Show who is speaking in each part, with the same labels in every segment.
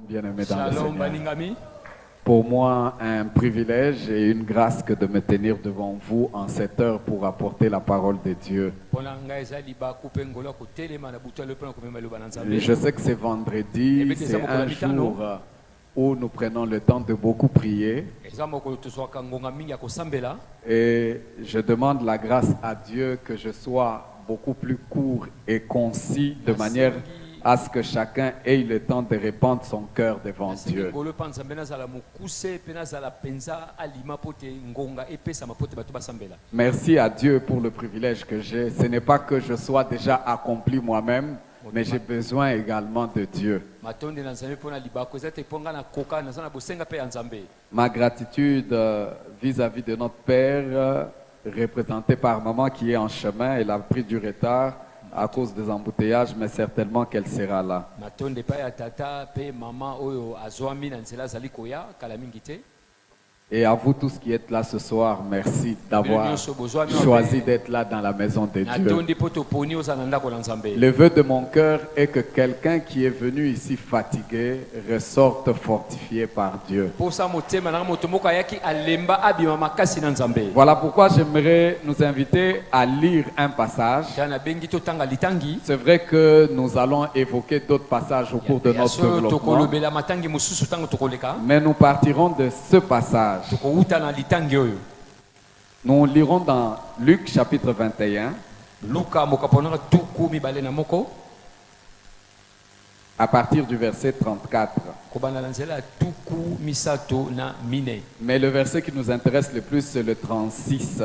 Speaker 1: Bien-aimés dans le
Speaker 2: Shalom
Speaker 1: Seigneur.
Speaker 2: Baningami.
Speaker 1: Pour moi, un privilège et une grâce que de me tenir devant vous en cette heure pour apporter la parole de Dieu. Je sais que c'est vendredi, c'est un jour où nous prenons le temps de beaucoup prier. Et je demande la grâce à Dieu que je sois beaucoup plus court et concis de manière à ce que chacun ait le temps de répandre son cœur devant Dieu. Merci à Dieu pour le privilège que j'ai. Ce n'est pas que je sois déjà accompli moi-même, mais j'ai besoin également de Dieu. Ma gratitude vis-à-vis de notre Père, représenté par maman qui est en chemin, elle a pris du retard à cause des embouteillages, mais certainement qu'elle sera là. Et à vous tous qui êtes là ce soir, merci d'avoir choisi d'être là dans la maison de Dieu. Le vœu de mon cœur est que quelqu'un qui est venu ici fatigué ressorte fortifié par Dieu. Voilà pourquoi j'aimerais nous inviter à lire un passage. C'est vrai que nous allons évoquer d'autres passages au cours de notre développement, mais nous partirons de ce passage. Nous lirons dans Luc chapitre 21 à partir du verset 34. Mais le verset qui nous intéresse le plus, c'est le 36.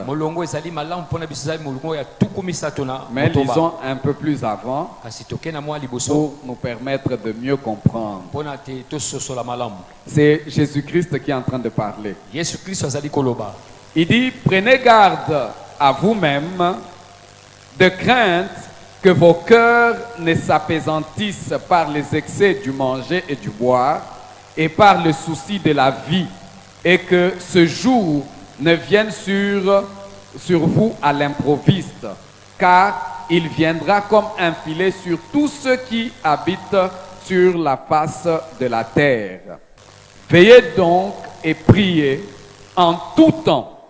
Speaker 1: Mais lisons un peu plus avant pour nous permettre de mieux comprendre. C'est Jésus-Christ qui est en train de parler. Il dit, prenez garde à vous-même de crainte que vos cœurs ne s'apaisantissent par les excès du manger et du boire et par le souci de la vie, et que ce jour ne vienne sur vous à l'improviste, car il viendra comme un filet sur tous ceux qui habitent sur la face de la terre. Veillez donc et priez en tout temps,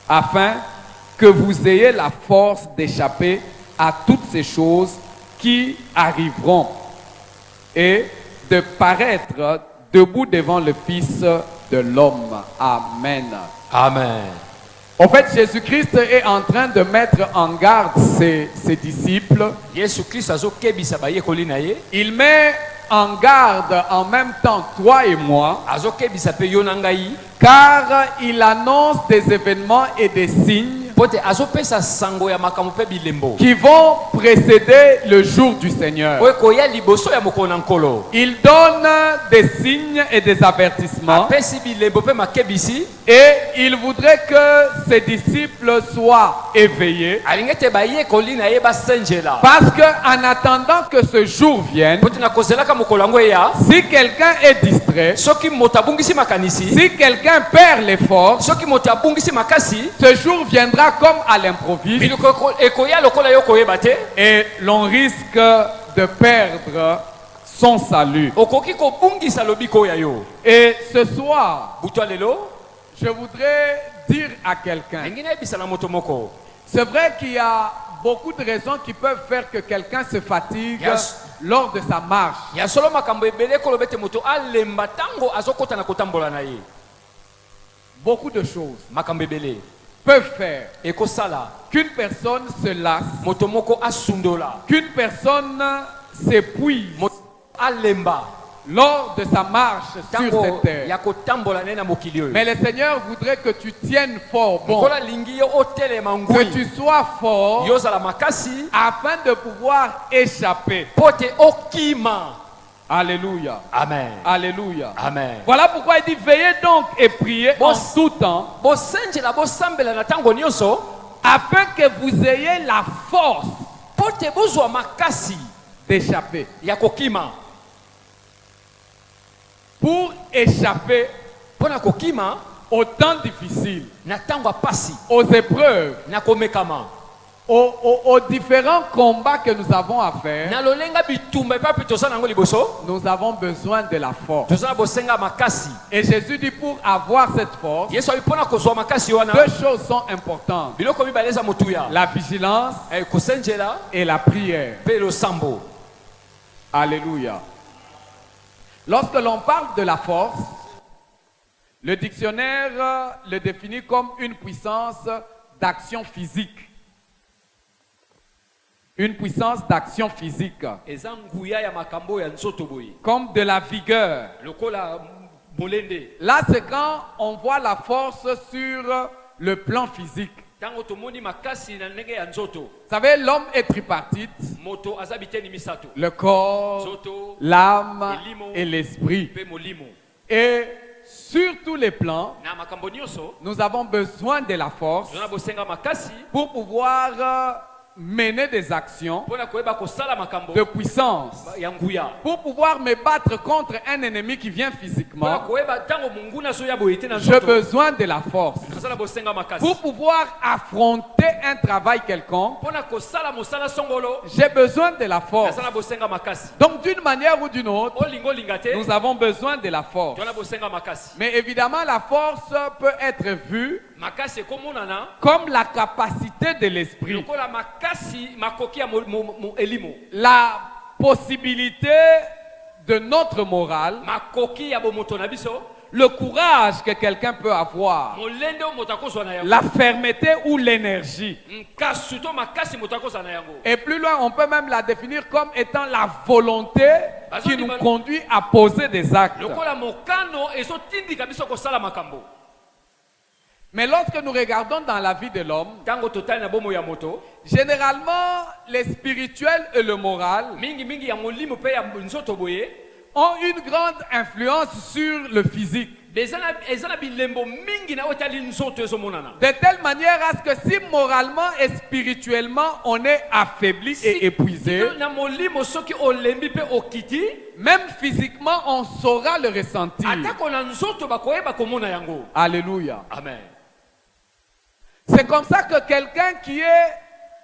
Speaker 1: afin que vous ayez la force d'échapper à toutes ces choses qui arriveront et de paraître debout devant le Fils de l'homme. Amen.
Speaker 2: Amen.
Speaker 1: En fait, Jésus-Christ est en train de mettre en garde ses disciples. Il met en garde en même temps toi et moi, car il annonce des événements et des signes qui vont précéder le jour du Seigneur. Il donne des signes et des avertissements, et il voudrait que ses disciples soient éveillés, parce qu'en attendant que ce jour vienne, si quelqu'un est distrait, si quelqu'un perd l'effort, ce jour viendra comme à l'improviste, et l'on risque de perdre son salut. Et ce soir, je voudrais dire à quelqu'un, c'est vrai qu'il y a beaucoup de raisons qui peuvent faire que quelqu'un se fatigue lors de sa marche. Beaucoup de choses peuvent faire qu'une personne se lasse, qu'une personne s'épuise lors de sa marche sur cette terre. Mais le Seigneur voudrait que tu tiennes fort bon, que tu sois fort, afin de pouvoir échapper. Alléluia.
Speaker 2: Amen.
Speaker 1: Alléluia.
Speaker 2: Amen.
Speaker 1: Voilà pourquoi il dit veillez donc et priez en tout temps, afin que vous ayez la force d'échapper. Pour échapper aux temps difficiles, aux épreuves, aux différents combats que nous avons à faire, nous avons besoin de la force. Et Jésus dit pour avoir cette force, deux choses sont importantes. La vigilance et la prière. Alléluia. Lorsque l'on parle de la force, le dictionnaire le définit comme une puissance d'action physique. Une puissance d'action physique. Comme de la vigueur. Là, c'est quand on voit la force sur le plan physique. Vous savez, l'homme est tripartite. Le corps, l'âme et l'esprit. Et sur tous les plans, nous avons besoin de la force pour pouvoir mener des actions de puissance, pour pouvoir me battre contre un ennemi qui vient physiquement. J'ai besoin de la force pour pouvoir affronter un travail quelconque. J'ai besoin de la force. Donc d'une manière ou d'une autre, nous avons besoin de la force. Mais évidemment, la force peut être vue comme la capacité de l'esprit, la possibilité de notre morale, le courage que quelqu'un peut avoir, la fermeté ou l'énergie. Et plus loin, on peut même la définir comme étant la volonté qui nous conduit à poser des actes. Mais lorsque nous regardons dans la vie de l'homme, généralement, les spirituels et le moral ont une grande influence sur le physique. De telle manière à ce que si moralement et spirituellement on est affaibli et épuisé, même physiquement on saura le ressentir. Alléluia.
Speaker 2: Amen.
Speaker 1: C'est comme ça que quelqu'un qui est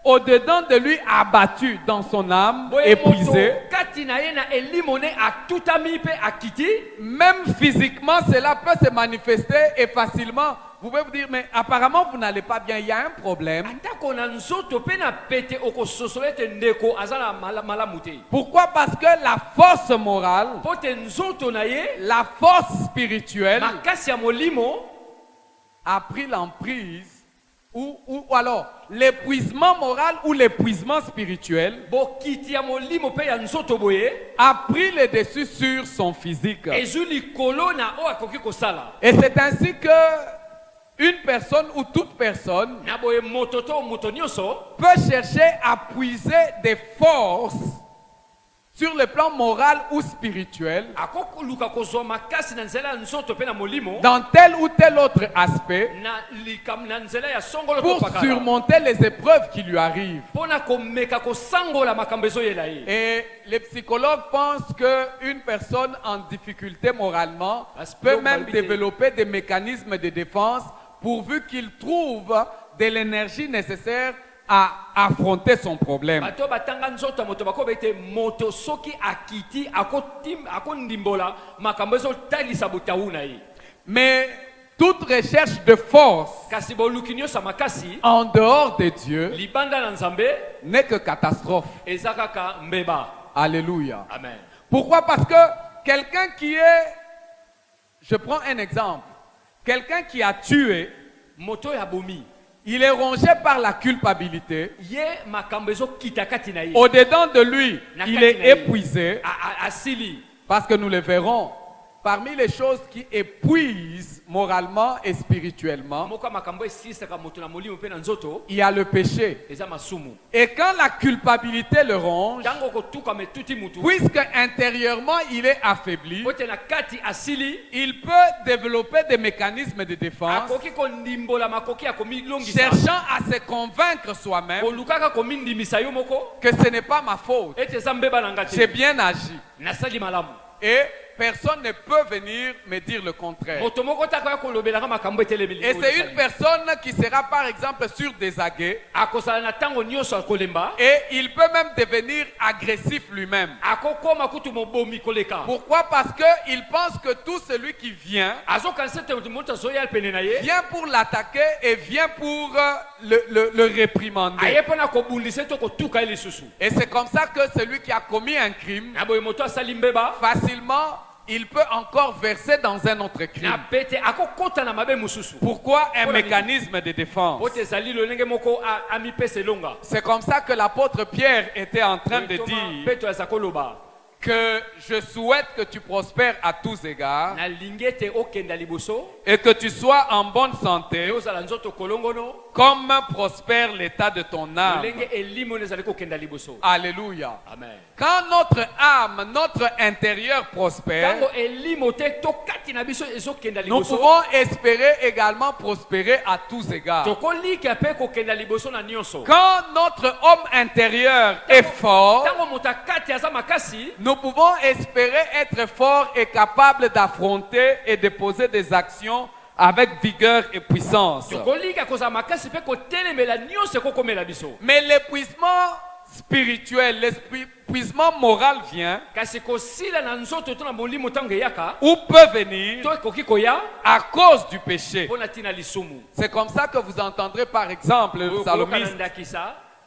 Speaker 1: au-dedans de lui abattu dans son âme, épuisé, même physiquement cela peut se manifester et facilement vous pouvez vous dire mais apparemment vous n'allez pas bien, il y a un problème. Pourquoi? Parce que la force morale, la force spirituelle a pris l'emprise ou alors l'épuisement moral ou l'épuisement spirituel a pris le dessus sur son physique. Et c'est ainsi que une personne ou toute personne peut chercher à puiser des forces sur le plan moral ou spirituel, dans tel ou tel autre aspect, pour surmonter les épreuves qui lui arrivent. Et les psychologues pensent qu'une personne en difficulté moralement peut même développer des mécanismes de défense pourvu qu'il trouve de l'énergie nécessaire à affronter son problème. Mais toute recherche de force en dehors de Dieu n'est que catastrophe. Alléluia.
Speaker 2: Amen.
Speaker 1: Pourquoi? Parce que quelqu'un qui est, je prends un exemple, quelqu'un qui a tué, il est rongé par la culpabilité. Au-dedans de lui, il est épuisé. Parce que nous le verrons, parmi les choses qui épuisent moralement et spirituellement, il y a le péché. Et quand la culpabilité le ronge, puisque intérieurement il est affaibli, il peut développer des mécanismes de défense, cherchant à se convaincre soi-même que ce n'est pas ma faute, j'ai bien agi. Et personne ne peut venir me dire le contraire.
Speaker 2: moto moko taka kolobelanga makambo etelebeli.
Speaker 1: Et c'est une personne qui sera par exemple sur des aguets.
Speaker 2: akosala na tango nyonso akolemba.
Speaker 1: Et il peut même devenir agressif lui-même.
Speaker 2: akokoma kutu mobomi koleka.
Speaker 1: Pourquoi? Parce qu'il pense que tout celui qui vient vient pour l'attaquer et vient pour le réprimander. Et c'est comme ça que celui qui a commis un crime, facilement, il peut encore verser dans un autre crime. Pourquoi? Un mécanisme de défense. C'est comme ça que l'apôtre Pierre était en train de dire que je souhaite que tu prospères à tous égards et que tu sois en bonne santé comme prospère l'état de ton âme. Alléluia.
Speaker 2: Amen.
Speaker 1: Quand notre âme, notre intérieur prospère, nous pouvons espérer également prospérer à tous égards. Quand notre homme intérieur est fort, nous pouvons espérer être forts et capables d'affronter et de poser des actions avec vigueur et puissance. Mais l'épuisement spirituel, l'épuisement moral vient ou peut venir à cause du péché. C'est comme ça que vous entendrez par exemple le psalmiste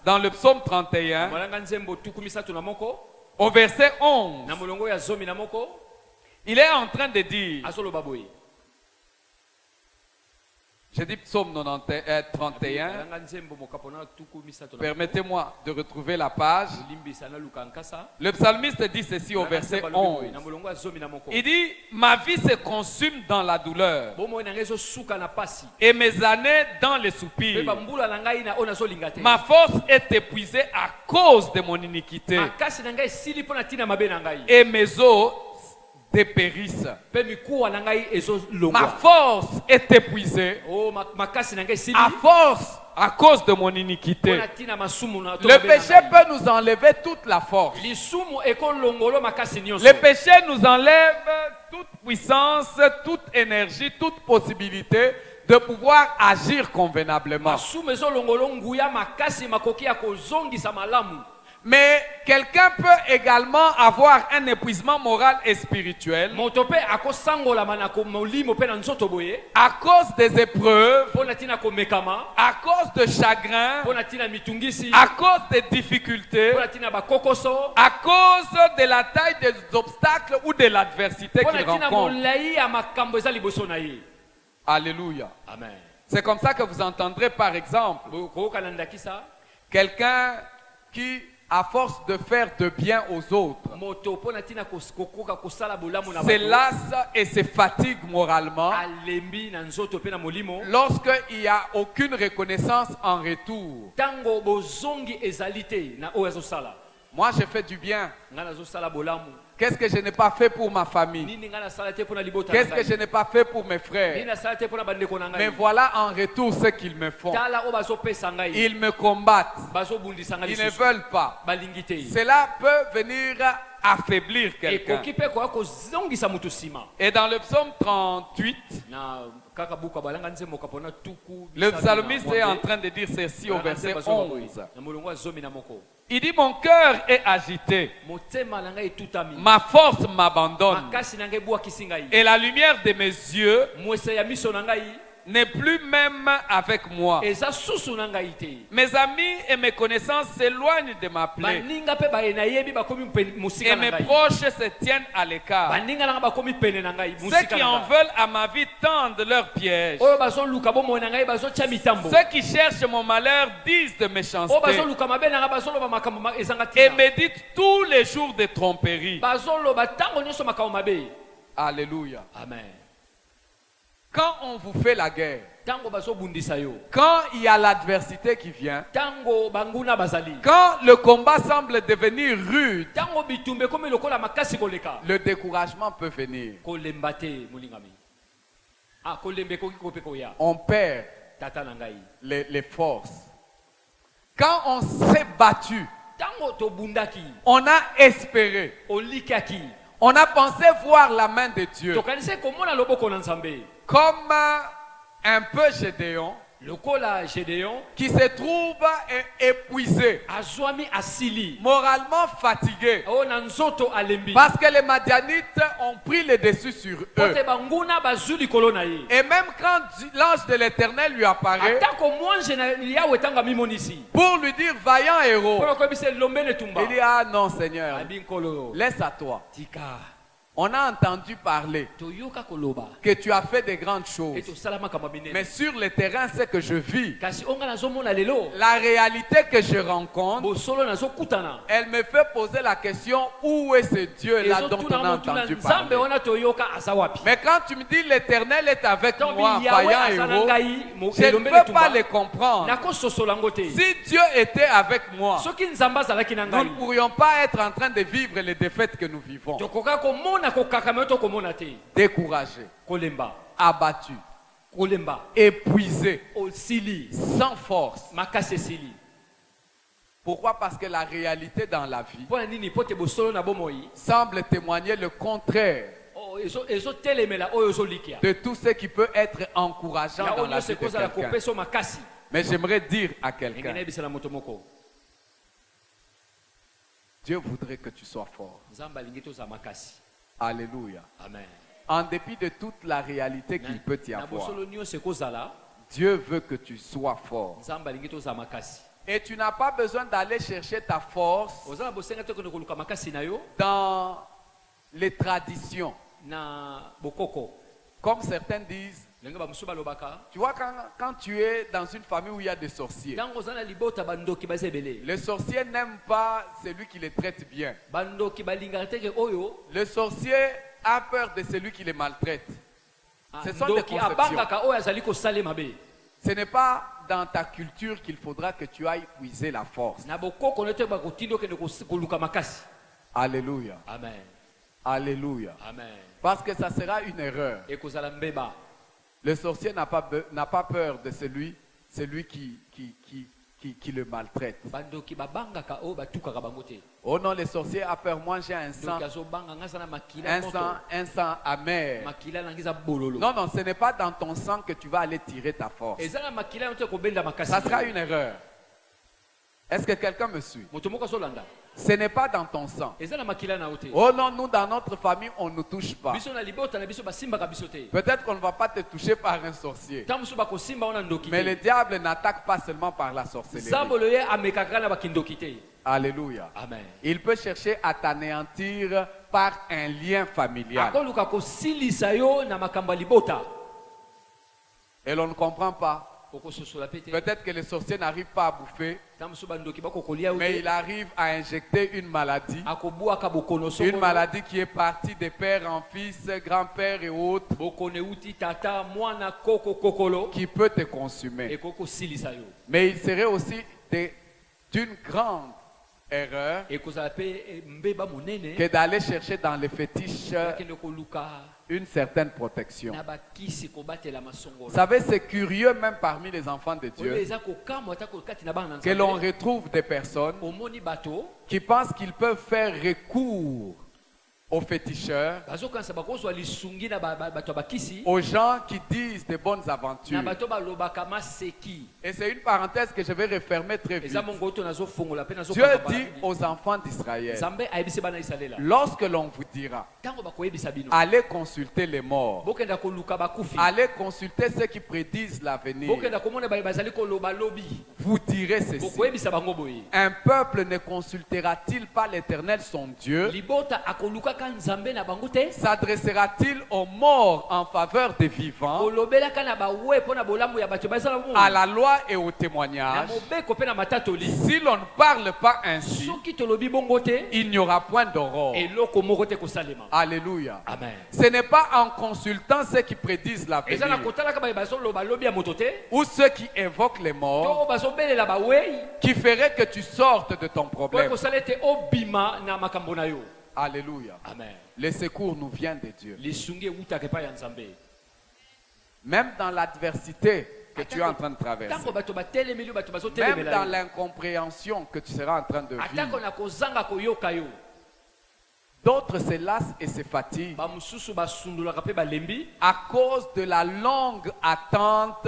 Speaker 1: dans le psaume 31 au verset 11. Il est en train de dire, j'ai dit psaume 31, permettez-moi de retrouver la page. Le psalmiste dit ceci au verset 11. Il dit, ma vie se consume dans la douleur et mes années dans les soupirs. Ma force est épuisée à cause de mon iniquité et mes os dépérissent. Ma force est épuisée à cause de mon iniquité. Le péché peut nous enlever toute la force. Le péché nous enlève toute puissance, toute énergie, toute possibilité de pouvoir agir convenablement. Mais quelqu'un peut également avoir un épuisement moral et spirituel à cause des épreuves, à cause de chagrin, à cause des difficultés, à cause de la taille des obstacles ou de l'adversité qu'il rencontre. Alléluia.
Speaker 2: Amen.
Speaker 1: C'est comme ça que vous entendrez par exemple quelqu'un qui, à force de faire de bien aux autres, se lasse et se fatigue moralement lorsqu'il n'y a aucune reconnaissance en retour. Moi, j'ai fait du bien. Qu'est-ce que je n'ai pas fait pour ma famille? Qu'est-ce que je n'ai pas fait pour mes frères? Mais voilà en retour ce qu'ils me font. Ils me combattent. Ils ne veulent pas. Cela peut venir affaiblir quelqu'un. Et dans le psaume 38, le psalmiste est en train de dire ceci au verset 11. Il dit, mon cœur est agité, ma force m'abandonne, et la lumière de mes yeux n'est plus même avec moi. Mes amis et mes connaissances s'éloignent de ma plaie, et mes proches se tiennent à l'écart. Ceux qui en veulent à ma vie tendent leurs pièges. Ceux qui cherchent mon malheur disent de méchanceté et méditent tous les jours de tromperies. Alléluia.
Speaker 2: Amen.
Speaker 1: Quand on vous fait la guerre, quand il y a l'adversité qui vient, quand le combat semble devenir rude, le découragement peut venir. On perd les forces. Quand on s'est battu, on a espéré, On a pensé voir la main de Dieu
Speaker 2: tokanise komona loboko na Nzambe
Speaker 1: comme un peu Gédéon
Speaker 2: lokola Gédéon
Speaker 1: qui se trouve épuisé,
Speaker 2: azwami asili
Speaker 1: moralement fatigué,
Speaker 2: o na nzoto alembi
Speaker 1: parce que les Madianites ont pris le dessus sur eux.
Speaker 2: pote banguna bazwi likolo na ye
Speaker 1: Et même quand l'ange de l'Éternel lui apparaît
Speaker 2: atako mwanze na yawe tanga mimonisi
Speaker 1: pour lui dire vaillant héros,
Speaker 2: pona koyebisa lombe netumba
Speaker 1: il dit ah non Seigneur,
Speaker 2: abi nkolo
Speaker 1: laisse à toi.
Speaker 2: tika
Speaker 1: On a entendu parler
Speaker 2: toyoka koloba
Speaker 1: que tu as fait de grandes
Speaker 2: et
Speaker 1: choses.
Speaker 2: tosala makambo minene
Speaker 1: Mais sur le terrain, ce que je vis,
Speaker 2: kasi onga nazomona lelo
Speaker 1: la réalité que je rencontre,
Speaker 2: bosolo nazokutana
Speaker 1: elle me fait poser la question, où est ce Dieu-là dont on a entendu
Speaker 2: nzambe
Speaker 1: parler?
Speaker 2: wana toyoka aza wapi
Speaker 1: Mais quand tu me dis l'Éternel est avec
Speaker 2: Tombi
Speaker 1: moi,
Speaker 2: Yahweh
Speaker 1: vaillant
Speaker 2: aza na
Speaker 1: héros,
Speaker 2: ngai,
Speaker 1: je ne
Speaker 2: elombe
Speaker 1: peux pas
Speaker 2: netumba
Speaker 1: les comprendre.
Speaker 2: nakososola yango te
Speaker 1: Si Dieu était avec moi,
Speaker 2: soki nzambe azalaki na
Speaker 1: nous
Speaker 2: ngai
Speaker 1: ne pourrions pas être en train de vivre les défaites que nous vivons.
Speaker 2: tokoka komona kokakama to komona te
Speaker 1: Découragés,
Speaker 2: kolemba
Speaker 1: abattus,
Speaker 2: kolemba
Speaker 1: épuisés,
Speaker 2: osili
Speaker 1: sans force.
Speaker 2: makasi esili
Speaker 1: Pourquoi? Parce que la réalité dans la vie
Speaker 2: mpona nini po te bosolo na bomoi
Speaker 1: semble témoigner le contraire
Speaker 2: ezotelemela oyo ozolikia
Speaker 1: de tout ce qui peut être encourageant
Speaker 2: ya
Speaker 1: dans
Speaker 2: oyo
Speaker 1: la
Speaker 2: nyonso
Speaker 1: vie de
Speaker 2: ekozala
Speaker 1: quelqu'un.
Speaker 2: kopesa yo makasi
Speaker 1: Mais j'aimerais dire à
Speaker 2: ndenge
Speaker 1: quelqu'un,
Speaker 2: nayebisela moto moko
Speaker 1: Dieu voudrait que tu sois fort.
Speaker 2: nzambe alingi tozala makasi
Speaker 1: Alléluia.
Speaker 2: amen
Speaker 1: En dépit de toute la réalité qu'il peut y
Speaker 2: na
Speaker 1: avoir,
Speaker 2: bosolo nyonso ekozala
Speaker 1: Dieu veut que tu sois fort.
Speaker 2: nzambe alingi tozala makasi
Speaker 1: Et tu n'as pas besoin d'aller chercher ta force
Speaker 2: oza na bosenga te okende koluka makasi na yo
Speaker 1: dans les traditions.
Speaker 2: na bokoko
Speaker 1: Comme certains disent,
Speaker 2: ndenge bamosusu balobaka
Speaker 1: tu vois, quand tu es dans une famille où il y a des sorciers,
Speaker 2: ntango oza na libota bandoki baza ebele
Speaker 1: les sorciers n'aiment pas celui qui les traite bien.
Speaker 2: bandoki balingaka teke oyo
Speaker 1: Le sorcier a peur de celui qui les maltraite. Ce sont des
Speaker 2: ndoki
Speaker 1: conceptions.
Speaker 2: abangaka oyo azali kosala mabe
Speaker 1: Ce n'est pas dans ta culture qu'il faudra que tu ailles puiser la force.
Speaker 2: na bokoko nete bakotinda okende koluka makasi
Speaker 1: Alléluia.
Speaker 2: amen
Speaker 1: Alléluia.
Speaker 2: amen
Speaker 1: Parce que ça sera une erreur.
Speaker 2: ekozala mbeba
Speaker 1: Le sorcier n'a pas peur de celui qui le maltraite.
Speaker 2: bandoki babangaka oyo batukaka bango te
Speaker 1: Oh non, le sorcier a peur. Moi, j'ai un sang,
Speaker 2: ndoki azobanga nga aza na makila moto
Speaker 1: un sang amer.
Speaker 2: makila nangi eza bololo
Speaker 1: Non, non, ce n'est pas dans ton sang que tu vas aller tirer ta force.
Speaker 2: eza na makila yo te kobenda makasi
Speaker 1: Ça sera une erreur. Est-ce que quelqu'un me suit?
Speaker 2: moto moko azolanda
Speaker 1: Ce n'est pas dans ton sang.
Speaker 2: eza na makila na yo te
Speaker 1: Oh non, nous, dans notre famille, on ne nous touche pas.
Speaker 2: biso na libota na biso basimbaka biso te
Speaker 1: Peut-être qu'on ne va pas te toucher par un sorcier.
Speaker 2: ntango mosusu bakosimba wana ndoki
Speaker 1: Mais le
Speaker 2: te
Speaker 1: diable n'attaque pas seulement par la sorcellerie.
Speaker 2: zambolo ye amekaka na bakindoki te
Speaker 1: Alléluia.
Speaker 2: amen
Speaker 1: Il peut chercher à t'anéantir par un lien familial.
Speaker 2: akoluka kosilisa yo na makambo ya libota
Speaker 1: Et l'on ne comprend pas.
Speaker 2: okososola pe te
Speaker 1: Peut-être que le sorcier n'arrive pas à bouffer,
Speaker 2: ntango mosusu bandoki bakokolia yo
Speaker 1: mais
Speaker 2: te
Speaker 1: il arrive à injecter une maladie.
Speaker 2: akobwaka bokono
Speaker 1: Une
Speaker 2: sokolo
Speaker 1: maladie qui est partie de père en fils, grand-père et autres,
Speaker 2: bokono euti tata mwana koko kokolo
Speaker 1: qui peut te consumer.
Speaker 2: ekoki kosilisa yo
Speaker 1: Mais il serait aussi d'une grande erreur
Speaker 2: ekozala pe mbeba monene
Speaker 1: que d'aller chercher dans les fétiches
Speaker 2: akende koluka
Speaker 1: une certaine protection.
Speaker 2: na bakisi kobatela masongolo
Speaker 1: Vous savez, c'est curieux même parmi les enfants de
Speaker 2: oyo
Speaker 1: Dieu
Speaker 2: eza kokamwa ata kati na bana na
Speaker 1: que l'on
Speaker 2: nzambe
Speaker 1: retrouve des personnes
Speaker 2: omoni bato
Speaker 1: qui pensent qu'ils peuvent faire recours aux féticheurs,
Speaker 2: bazokanisa bakozwa lisungi na bato ya bakisi
Speaker 1: aux gens qui disent de bonnes
Speaker 2: na
Speaker 1: aventures.
Speaker 2: bato balobaka maseki
Speaker 1: Et c'est une parenthèse que je vais refermer très vite.
Speaker 2: eza mongo oyo nazofongola mpe
Speaker 1: Dieu dit
Speaker 2: nazokanga
Speaker 1: aux enfants d'Israël,
Speaker 2: nzambe ayebisi bana isalela
Speaker 1: lorsque l'on vous dira,
Speaker 2: ntango bakoyebisa bino
Speaker 1: allez consulter les morts,
Speaker 2: bokenda koluka bakufi
Speaker 1: allez consulter ceux qui prédisent l'avenir,
Speaker 2: bokenda komona bazali koloba lobi
Speaker 1: vous direz ceci.
Speaker 2: bokoyebisa bango boye
Speaker 1: Un peuple ne consultera-t-il pas l'Éternel son Dieu?
Speaker 2: libota akolukaka nzambe na bango te
Speaker 1: S'adressera-t-il aux morts en faveur des vivants,
Speaker 2: kolobelaka na bawe mpo na bolamu ya bato bazala
Speaker 1: à la loi et au
Speaker 2: na
Speaker 1: témoignage?
Speaker 2: mobeko mpe na matatoli
Speaker 1: Si l'on ne parle pas ainsi,
Speaker 2: soki tolobi bongo te
Speaker 1: il n'y aura point d'aurore.
Speaker 2: eloko moko te kosalema
Speaker 1: Alléluia.
Speaker 2: amen
Speaker 1: Ce n'est pas en consultant ceux qui prédisent
Speaker 2: eza na
Speaker 1: l'avenir
Speaker 2: kotalaka baye bazoloba lobi ya moto te
Speaker 1: ou ceux qui évoquent les
Speaker 2: to
Speaker 1: morts
Speaker 2: oyo bazobelela bawei
Speaker 1: qui ferait que tu sortes de ton
Speaker 2: po
Speaker 1: problème.
Speaker 2: ekosala ete obima na makambo na yo
Speaker 1: Alléluia.
Speaker 2: amen
Speaker 1: Le secours nous vient de Dieu.
Speaker 2: lisungi ewutaka epai ya nzambe
Speaker 1: Même dans l'adversité que tu es en train de traverser.
Speaker 2: ntango bato batelemeli bato
Speaker 1: Même
Speaker 2: bazotelemela
Speaker 1: dans
Speaker 2: yo
Speaker 1: l'incompréhension que tu seras en train de
Speaker 2: atako
Speaker 1: vivre.
Speaker 2: na kozanga koyoka yo
Speaker 1: D'autres se lassent et se fatiguent
Speaker 2: bamosusu basundulaka mpe balembi
Speaker 1: à cause de la longue attente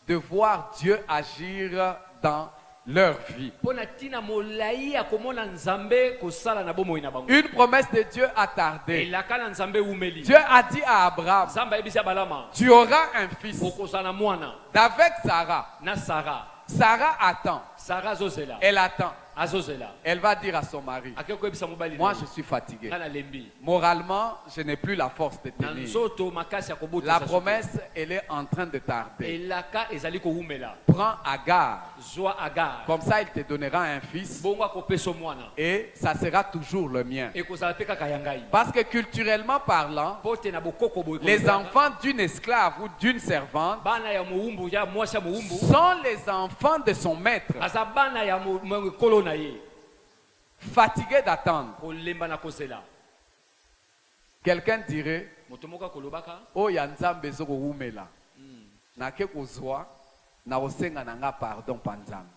Speaker 1: de voir Dieu agir dans leur vie.
Speaker 2: mpo na ntina molai ya komona nzambe kosala na bomoi na bango.
Speaker 1: Une promesse de Dieu a tardé.
Speaker 2: elaka na nzambe eumeli.
Speaker 1: Dieu a dit à Abraham,
Speaker 2: nzambe ayebisi abalama
Speaker 1: tu auras un fils.
Speaker 2: okozala na mwana
Speaker 1: D'avec Sarah.
Speaker 2: na sara.
Speaker 1: Sarah attend.
Speaker 2: sara azozela
Speaker 1: Elle attend.
Speaker 2: azozela
Speaker 1: Elle va dire à son mari,
Speaker 2: akei koyebisa mobali
Speaker 1: moi
Speaker 2: na
Speaker 1: je
Speaker 2: ye,
Speaker 1: suis fatigué.
Speaker 2: nga nalembi
Speaker 1: Moralement, je n'ai plus la force de
Speaker 2: na
Speaker 1: tenir.
Speaker 2: nzoto makasi ya
Speaker 1: La
Speaker 2: kobotisa
Speaker 1: promesse, elle est en train de tarder.
Speaker 2: elaka ezali koumela.
Speaker 1: Prends Agar.
Speaker 2: zwa agar
Speaker 1: Comme ça, il te donnera un fils.
Speaker 2: bongo akopesa mwana
Speaker 1: Et ça sera toujours le mien.
Speaker 2: ekozala mpe kaka ya ngai
Speaker 1: Parce que culturellement parlant,
Speaker 2: mpo te na bokoko boye
Speaker 1: les
Speaker 2: kolobaka,
Speaker 1: enfants d'une esclave ou d'une servante
Speaker 2: bana ya mowumbu ya mwasi ya mowumbu
Speaker 1: sont les enfants de son maître,
Speaker 2: aza bana ya ekolo na ye
Speaker 1: fatigués d'attendre.
Speaker 2: kolemba na kozela.
Speaker 1: Quelqu'un dirait,
Speaker 2: moto moko akolobaka
Speaker 1: oh ya nzambe ezo kowumela. Nake kozwa na osenga nanga pardon pa nzambe.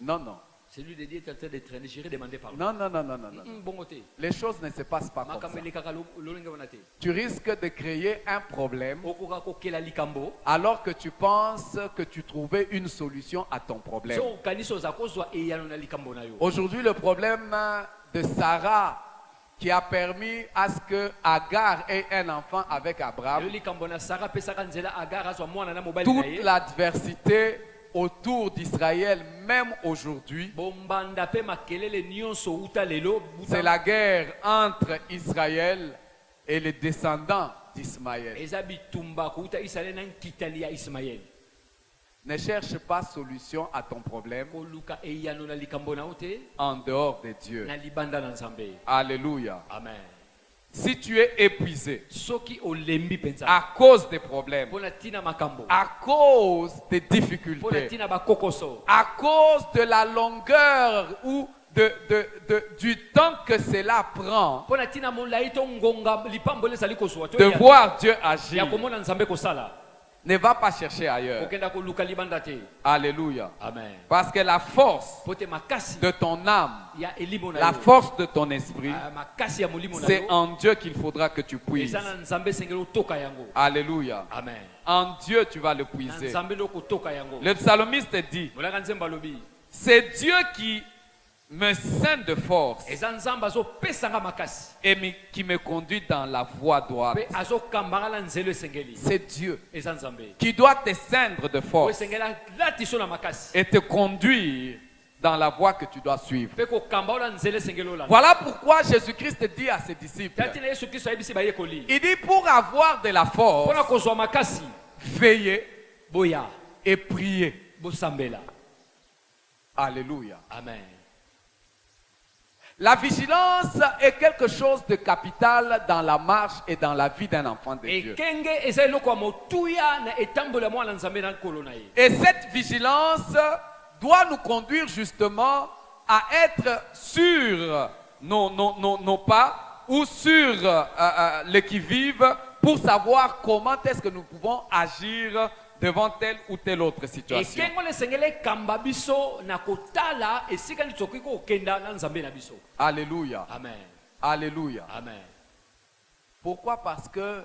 Speaker 1: Non, non.
Speaker 2: celui de Dieu est en train de traîner, j'irai demander pardon.
Speaker 1: Non, non, non, non, non, non.
Speaker 2: bongo te
Speaker 1: Les choses ne se passent pas comme
Speaker 2: makambo
Speaker 1: ça.
Speaker 2: elekaka lolenge wana te
Speaker 1: Tu risques de créer un problème
Speaker 2: okoka kokela likambo
Speaker 1: alors que tu penses que tu trouvais une solution à ton problème.
Speaker 2: so okanisi oza kozwa eyano na likambo na yo.
Speaker 1: Aujourd'hui, le problème de Sarah qui a permis à ce que Agar ait un enfant avec Abraham,
Speaker 2: Yo likambo na Sara pesaka nzela agar azwa mwana na mobali na
Speaker 1: toute
Speaker 2: ye
Speaker 1: l'adversité autour d'Israël, même aujourd'hui,
Speaker 2: bombanda pe makelele nyonso uta lelo
Speaker 1: c'est la guerre entre Israël et les descendants d'Ismaël.
Speaker 2: eza bitumba kuta Israel na nkitali ya Ismaël.
Speaker 1: Ne cherche pas solution à ton problème
Speaker 2: koluka eyano na likambo na ote
Speaker 1: en dehors de Dieu.
Speaker 2: na libanda na nzambe.
Speaker 1: Alléluia.
Speaker 2: Amen.
Speaker 1: Si tu es épuisé
Speaker 2: soki olembi penza
Speaker 1: à cause des problèmes,
Speaker 2: pona tina makambo
Speaker 1: à cause des
Speaker 2: pona
Speaker 1: difficultés,
Speaker 2: tina bakokoso
Speaker 1: à cause de la longueur ou du temps que cela prend
Speaker 2: pona tina molai to ngonga lipambo lezali kozwa to
Speaker 1: de
Speaker 2: ya-
Speaker 1: voir Dieu
Speaker 2: ya
Speaker 1: agir,
Speaker 2: komona nzambe kosala
Speaker 1: ne va pas chercher ailleurs.
Speaker 2: kokenda koluka libanda te.
Speaker 1: Alléluia.
Speaker 2: Amen.
Speaker 1: Parce que la force
Speaker 2: Po te makasi
Speaker 1: de ton âme,
Speaker 2: ya elimo na
Speaker 1: la
Speaker 2: yo
Speaker 1: force de ton esprit,
Speaker 2: makasi ya molimo na
Speaker 1: c'est
Speaker 2: yo
Speaker 1: en Dieu qu'il faudra que tu puisses.
Speaker 2: eza na nzambe esengeli otoka yango.
Speaker 1: Alléluia.
Speaker 2: Amen.
Speaker 1: En Dieu, tu vas le
Speaker 2: Na
Speaker 1: puiser.
Speaker 2: nzambe nde okotoka yango.
Speaker 1: Le psalmiste dit,
Speaker 2: molaka nzembo alobi
Speaker 1: c'est Dieu qui me scinde de force
Speaker 2: eza nzambe azopesanga makasi
Speaker 1: et qui me conduit dans la voie droite.
Speaker 2: mpe azokambanga na nzelo esengeli.
Speaker 1: C'est Dieu
Speaker 2: eza nzambe
Speaker 1: qui doit te ceindre de
Speaker 2: o
Speaker 1: force
Speaker 2: esengeli alatiso na makasi
Speaker 1: et te conduire dans la voie que tu dois suivre.
Speaker 2: mpe kokamba ola nzela esengeli olanda.
Speaker 1: Voilà pourquoi Jésus-Christ dit à ses disciples,
Speaker 2: tati na yesu kristo ayebisi bayekoli
Speaker 1: il dit pour avoir de la force,
Speaker 2: mpona kozwa makasi
Speaker 1: veillez
Speaker 2: boya
Speaker 1: et priez.
Speaker 2: bosambela.
Speaker 1: Alléluia.
Speaker 2: Amen.
Speaker 1: La vigilance est quelque chose de capital dans la marche et dans la vie d'un enfant de Dieu.
Speaker 2: ekenge eza eloko ya motuya na etambolo ya mwana nzambe na nkolo na ye.
Speaker 1: Et cette vigilance doit nous conduire justement à être sur nos pas ou sur le qui-vive pour savoir comment est-ce que nous pouvons agir devant telle ou telle autre situation.
Speaker 2: ekenge oyo esengeli ekamba biso na kotala esika nini tokoki kokenda na nzambe na biso.
Speaker 1: Alléluia.
Speaker 2: Amen.
Speaker 1: Alléluia.
Speaker 2: Amen.
Speaker 1: Pourquoi? Parce que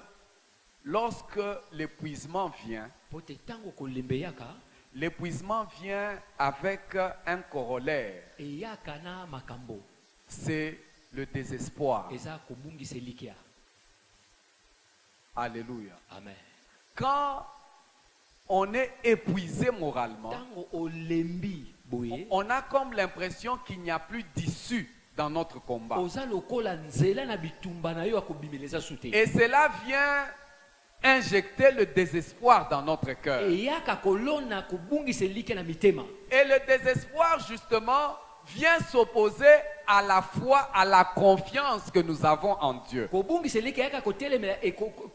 Speaker 1: lorsque l'épuisement vient,
Speaker 2: po te ntango kolembe eyaka
Speaker 1: l'épuisement vient avec un corollaire.
Speaker 2: eyaka na makambo
Speaker 1: C'est le désespoir.
Speaker 2: eza kobungisa elikya.
Speaker 1: Alléluia.
Speaker 2: Amen.
Speaker 1: Quand on est épuisé moralement,
Speaker 2: ntango olembi boye
Speaker 1: on a comme l'impression qu'il n'y a plus d'issue dans notre combat.
Speaker 2: oza lokola nzela na bitumba na yo ya kobimeleza su te.
Speaker 1: Et cela vient injecter le désespoir dans notre cœur.
Speaker 2: eyaka kolona kobungisa elikya na mitema.
Speaker 1: Et le désespoir, justement, vient s'opposer à la foi, à la confiance que nous avons en Dieu.
Speaker 2: kobungisa elikya eyaka kotelemela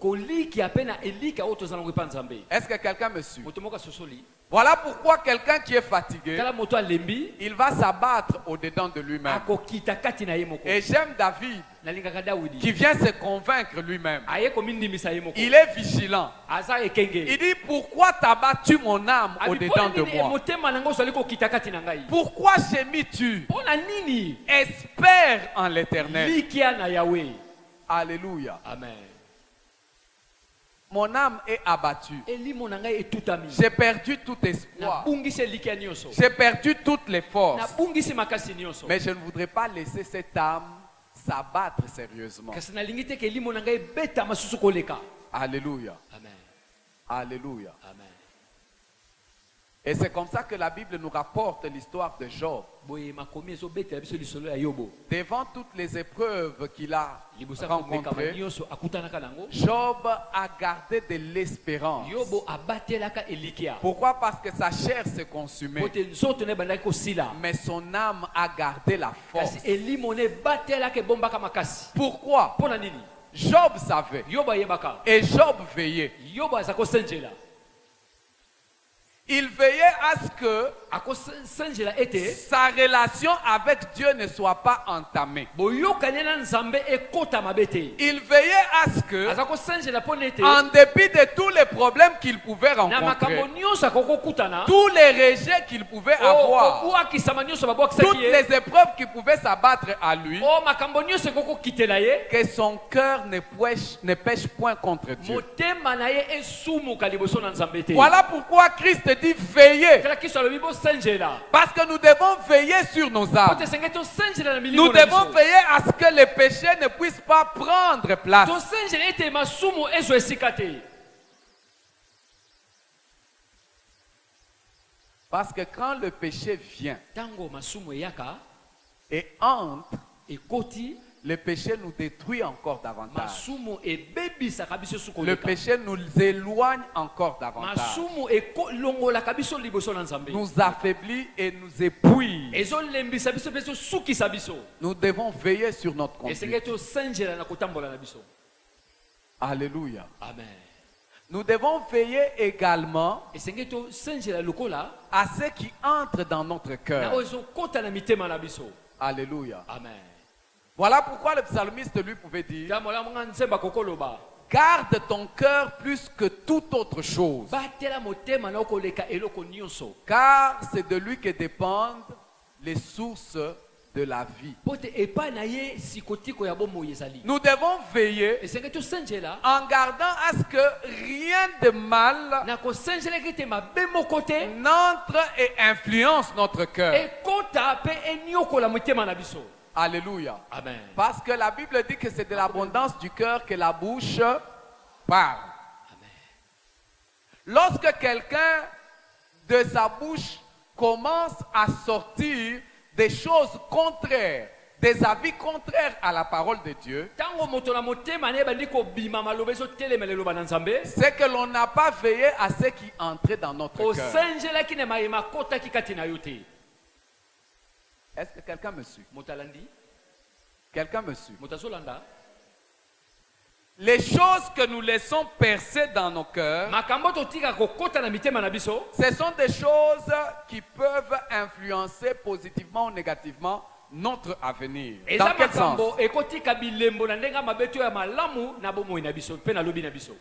Speaker 2: kolikya mpe na elikya oyo tozanango epa nzambe.
Speaker 1: Est-ce que quelqu'un me suit?
Speaker 2: moto moko asosoli
Speaker 1: Voilà pourquoi quelqu'un qui est fatigué,
Speaker 2: tala moto alembi
Speaker 1: il va s'abattre au-dedans de lui-même.
Speaker 2: akokita kati na ye moko.
Speaker 1: Et j'aime David
Speaker 2: nalingaka dawidi
Speaker 1: qui vient se convaincre lui-même.
Speaker 2: aye komindimisa ye moko.
Speaker 1: Il est vigilant.
Speaker 2: aza ekenge
Speaker 1: Il dit, pourquoi t'as battu mon âme
Speaker 2: Abi,
Speaker 1: au-dedans
Speaker 2: mpo
Speaker 1: de
Speaker 2: nini
Speaker 1: moi?
Speaker 2: motema nango ozali kokita kati na ngai.
Speaker 1: Pourquoi gémis-tu?
Speaker 2: mpona nini
Speaker 1: espère en l'Éternel.
Speaker 2: likia na Yahweh.
Speaker 1: Alléluia.
Speaker 2: Amen.
Speaker 1: Mon âme est abattue.
Speaker 2: Elimo na ngai etutami.
Speaker 1: J'ai perdu tout
Speaker 2: Na
Speaker 1: espoir.
Speaker 2: bungisi likia nyonso.
Speaker 1: J'ai perdu toutes les
Speaker 2: Na
Speaker 1: forces.
Speaker 2: bungisi makasi nyonso.
Speaker 1: Mais je ne voudrais pas laisser cette âme s'abattre sérieusement.
Speaker 2: Kasi na lingi te ke elimo na ngai beta masusu koleka.
Speaker 1: Alléluia.
Speaker 2: Amen.
Speaker 1: Alléluia.
Speaker 2: Amen.
Speaker 1: Et c'est comme ça que la Bible nous rapporte l'histoire de Job.
Speaker 2: Boye makomi ezo beta biso lisolo ya Yobo.
Speaker 1: Devant toutes les épreuves qu'il a
Speaker 2: Libosa komeka
Speaker 1: rencontrées,
Speaker 2: nyonso akutanaka nango.
Speaker 1: Job a gardé de l'espérance.
Speaker 2: Yobo abatelaka elikia.
Speaker 1: Pourquoi? Parce que sa chair s'est consumée,
Speaker 2: Pote nzoto ne bandaki kosila.
Speaker 1: mais son âme a gardé la force.
Speaker 2: Kasi elimo ne batelaka ebombaka makasi.
Speaker 1: Pourquoi?
Speaker 2: Pona nini?
Speaker 1: Job savait
Speaker 2: Yobo ayebaka.
Speaker 1: et Job veillait.
Speaker 2: Yobo aza kosenjela.
Speaker 1: Il veillait à ce que
Speaker 2: Akosenjela ete
Speaker 1: sa relation avec Dieu ne soit pas entamée.
Speaker 2: boyokani na nzambe ekota mabete.
Speaker 1: Il veillait à ce que,
Speaker 2: Aza kosenjela pona ete
Speaker 1: en dépit de tous les problèmes qu'il pouvait
Speaker 2: na
Speaker 1: rencontrer,
Speaker 2: makambo nyonso akokokutana.
Speaker 1: tous les rejets qu'il pouvait avoir,
Speaker 2: Oakisama nyonso
Speaker 1: toutes
Speaker 2: babwakisaki ye.
Speaker 1: les épreuves qui pouvaient s'abattre à lui,
Speaker 2: O makambo nyonso ekokokitela ye.
Speaker 1: que son cœur ne pêche point contre Dieu.
Speaker 2: Motema na ye esumuka liboso na nzambe te.
Speaker 1: Voilà pourquoi Christ dit veillez.
Speaker 2: Kala kiso alobi bosenjela.
Speaker 1: Parce que nous devons veiller sur nos âmes.
Speaker 2: Pote senge tosenjela na milimo
Speaker 1: Nous
Speaker 2: na
Speaker 1: devons
Speaker 2: biso.
Speaker 1: veiller à ce que les péchés ne puissent pas prendre place.
Speaker 2: Tosenjela ete masumu ezo esika te.
Speaker 1: Parce que quand le péché vient
Speaker 2: Tango masumu eyaka
Speaker 1: et entre,
Speaker 2: ekoti
Speaker 1: le péché nous détruit encore davantage.
Speaker 2: masumu ebebisaka biso suko
Speaker 1: Le
Speaker 2: leka.
Speaker 1: péché nous éloigne encore davantage.
Speaker 2: Masumu ekolongolaka biso liboso na nzambe.
Speaker 1: Nous affaiblit et nous épuise.
Speaker 2: Ezolembisa biso mpe ezosukisa biso.
Speaker 1: Nous devons veiller sur notre
Speaker 2: Esenge
Speaker 1: conduite.
Speaker 2: tosenjela na kotambola na biso.
Speaker 1: Alléluia.
Speaker 2: Amen.
Speaker 1: Nous devons veiller également
Speaker 2: Esenge tosenjela lokola
Speaker 1: à ceux qui entrent dans notre
Speaker 2: na
Speaker 1: cœur.
Speaker 2: oyo ezokota na mitema na biso.
Speaker 1: Alléluia.
Speaker 2: Amen.
Speaker 1: Voilà pourquoi le psalmiste lui pouvait dire:
Speaker 2: Tamola monga nzemba kokoloba.
Speaker 1: garde ton cœur plus que toute autre chose,
Speaker 2: Batela motema na okoleka eloko nyonso.
Speaker 1: car c'est de lui que dépendent les sources de la vie.
Speaker 2: Pote epa na ye sikotiko ya bomoi ezali.
Speaker 1: Nous devons veiller
Speaker 2: Esenge tosenjela
Speaker 1: en gardant à ce que rien de mal
Speaker 2: na kosenjela ete mabe moko te
Speaker 1: n'entre et influence notre cœur.
Speaker 2: ekota mpe eniokola motema na biso.
Speaker 1: Alléluia.
Speaker 2: Amen.
Speaker 1: Parce que la Bible dit que c'est de l'abondance du cœur que la bouche parle. Lorsque quelqu'un de sa bouche commence à sortir des choses contraires, des avis contraires à la parole de Dieu,
Speaker 2: Tango moto na motema na ebandi kobima maloba ezotelemela eloba na nzambe.
Speaker 1: c'est que l'on n'a pas veillé à ce qui entrait dans notre cœur.
Speaker 2: Osenjelaki na mayema akotaki kati na yo te.
Speaker 1: Est-ce que quelqu'un me suit?
Speaker 2: Moto alandi.
Speaker 1: Quelqu'un me suit?
Speaker 2: Moto azolanda.
Speaker 1: Les choses que nous laissons percer dans nos cœurs,
Speaker 2: Makambo totika kokota na mitema na biso.
Speaker 1: ce sont des choses qui peuvent influencer positivement ou négativement notre avenir. Dans
Speaker 2: Eza
Speaker 1: quel sens?
Speaker 2: makambo ekotika bilembo na ndenga mabeto ya malamu na bomoi na biso pe na lobi na biso.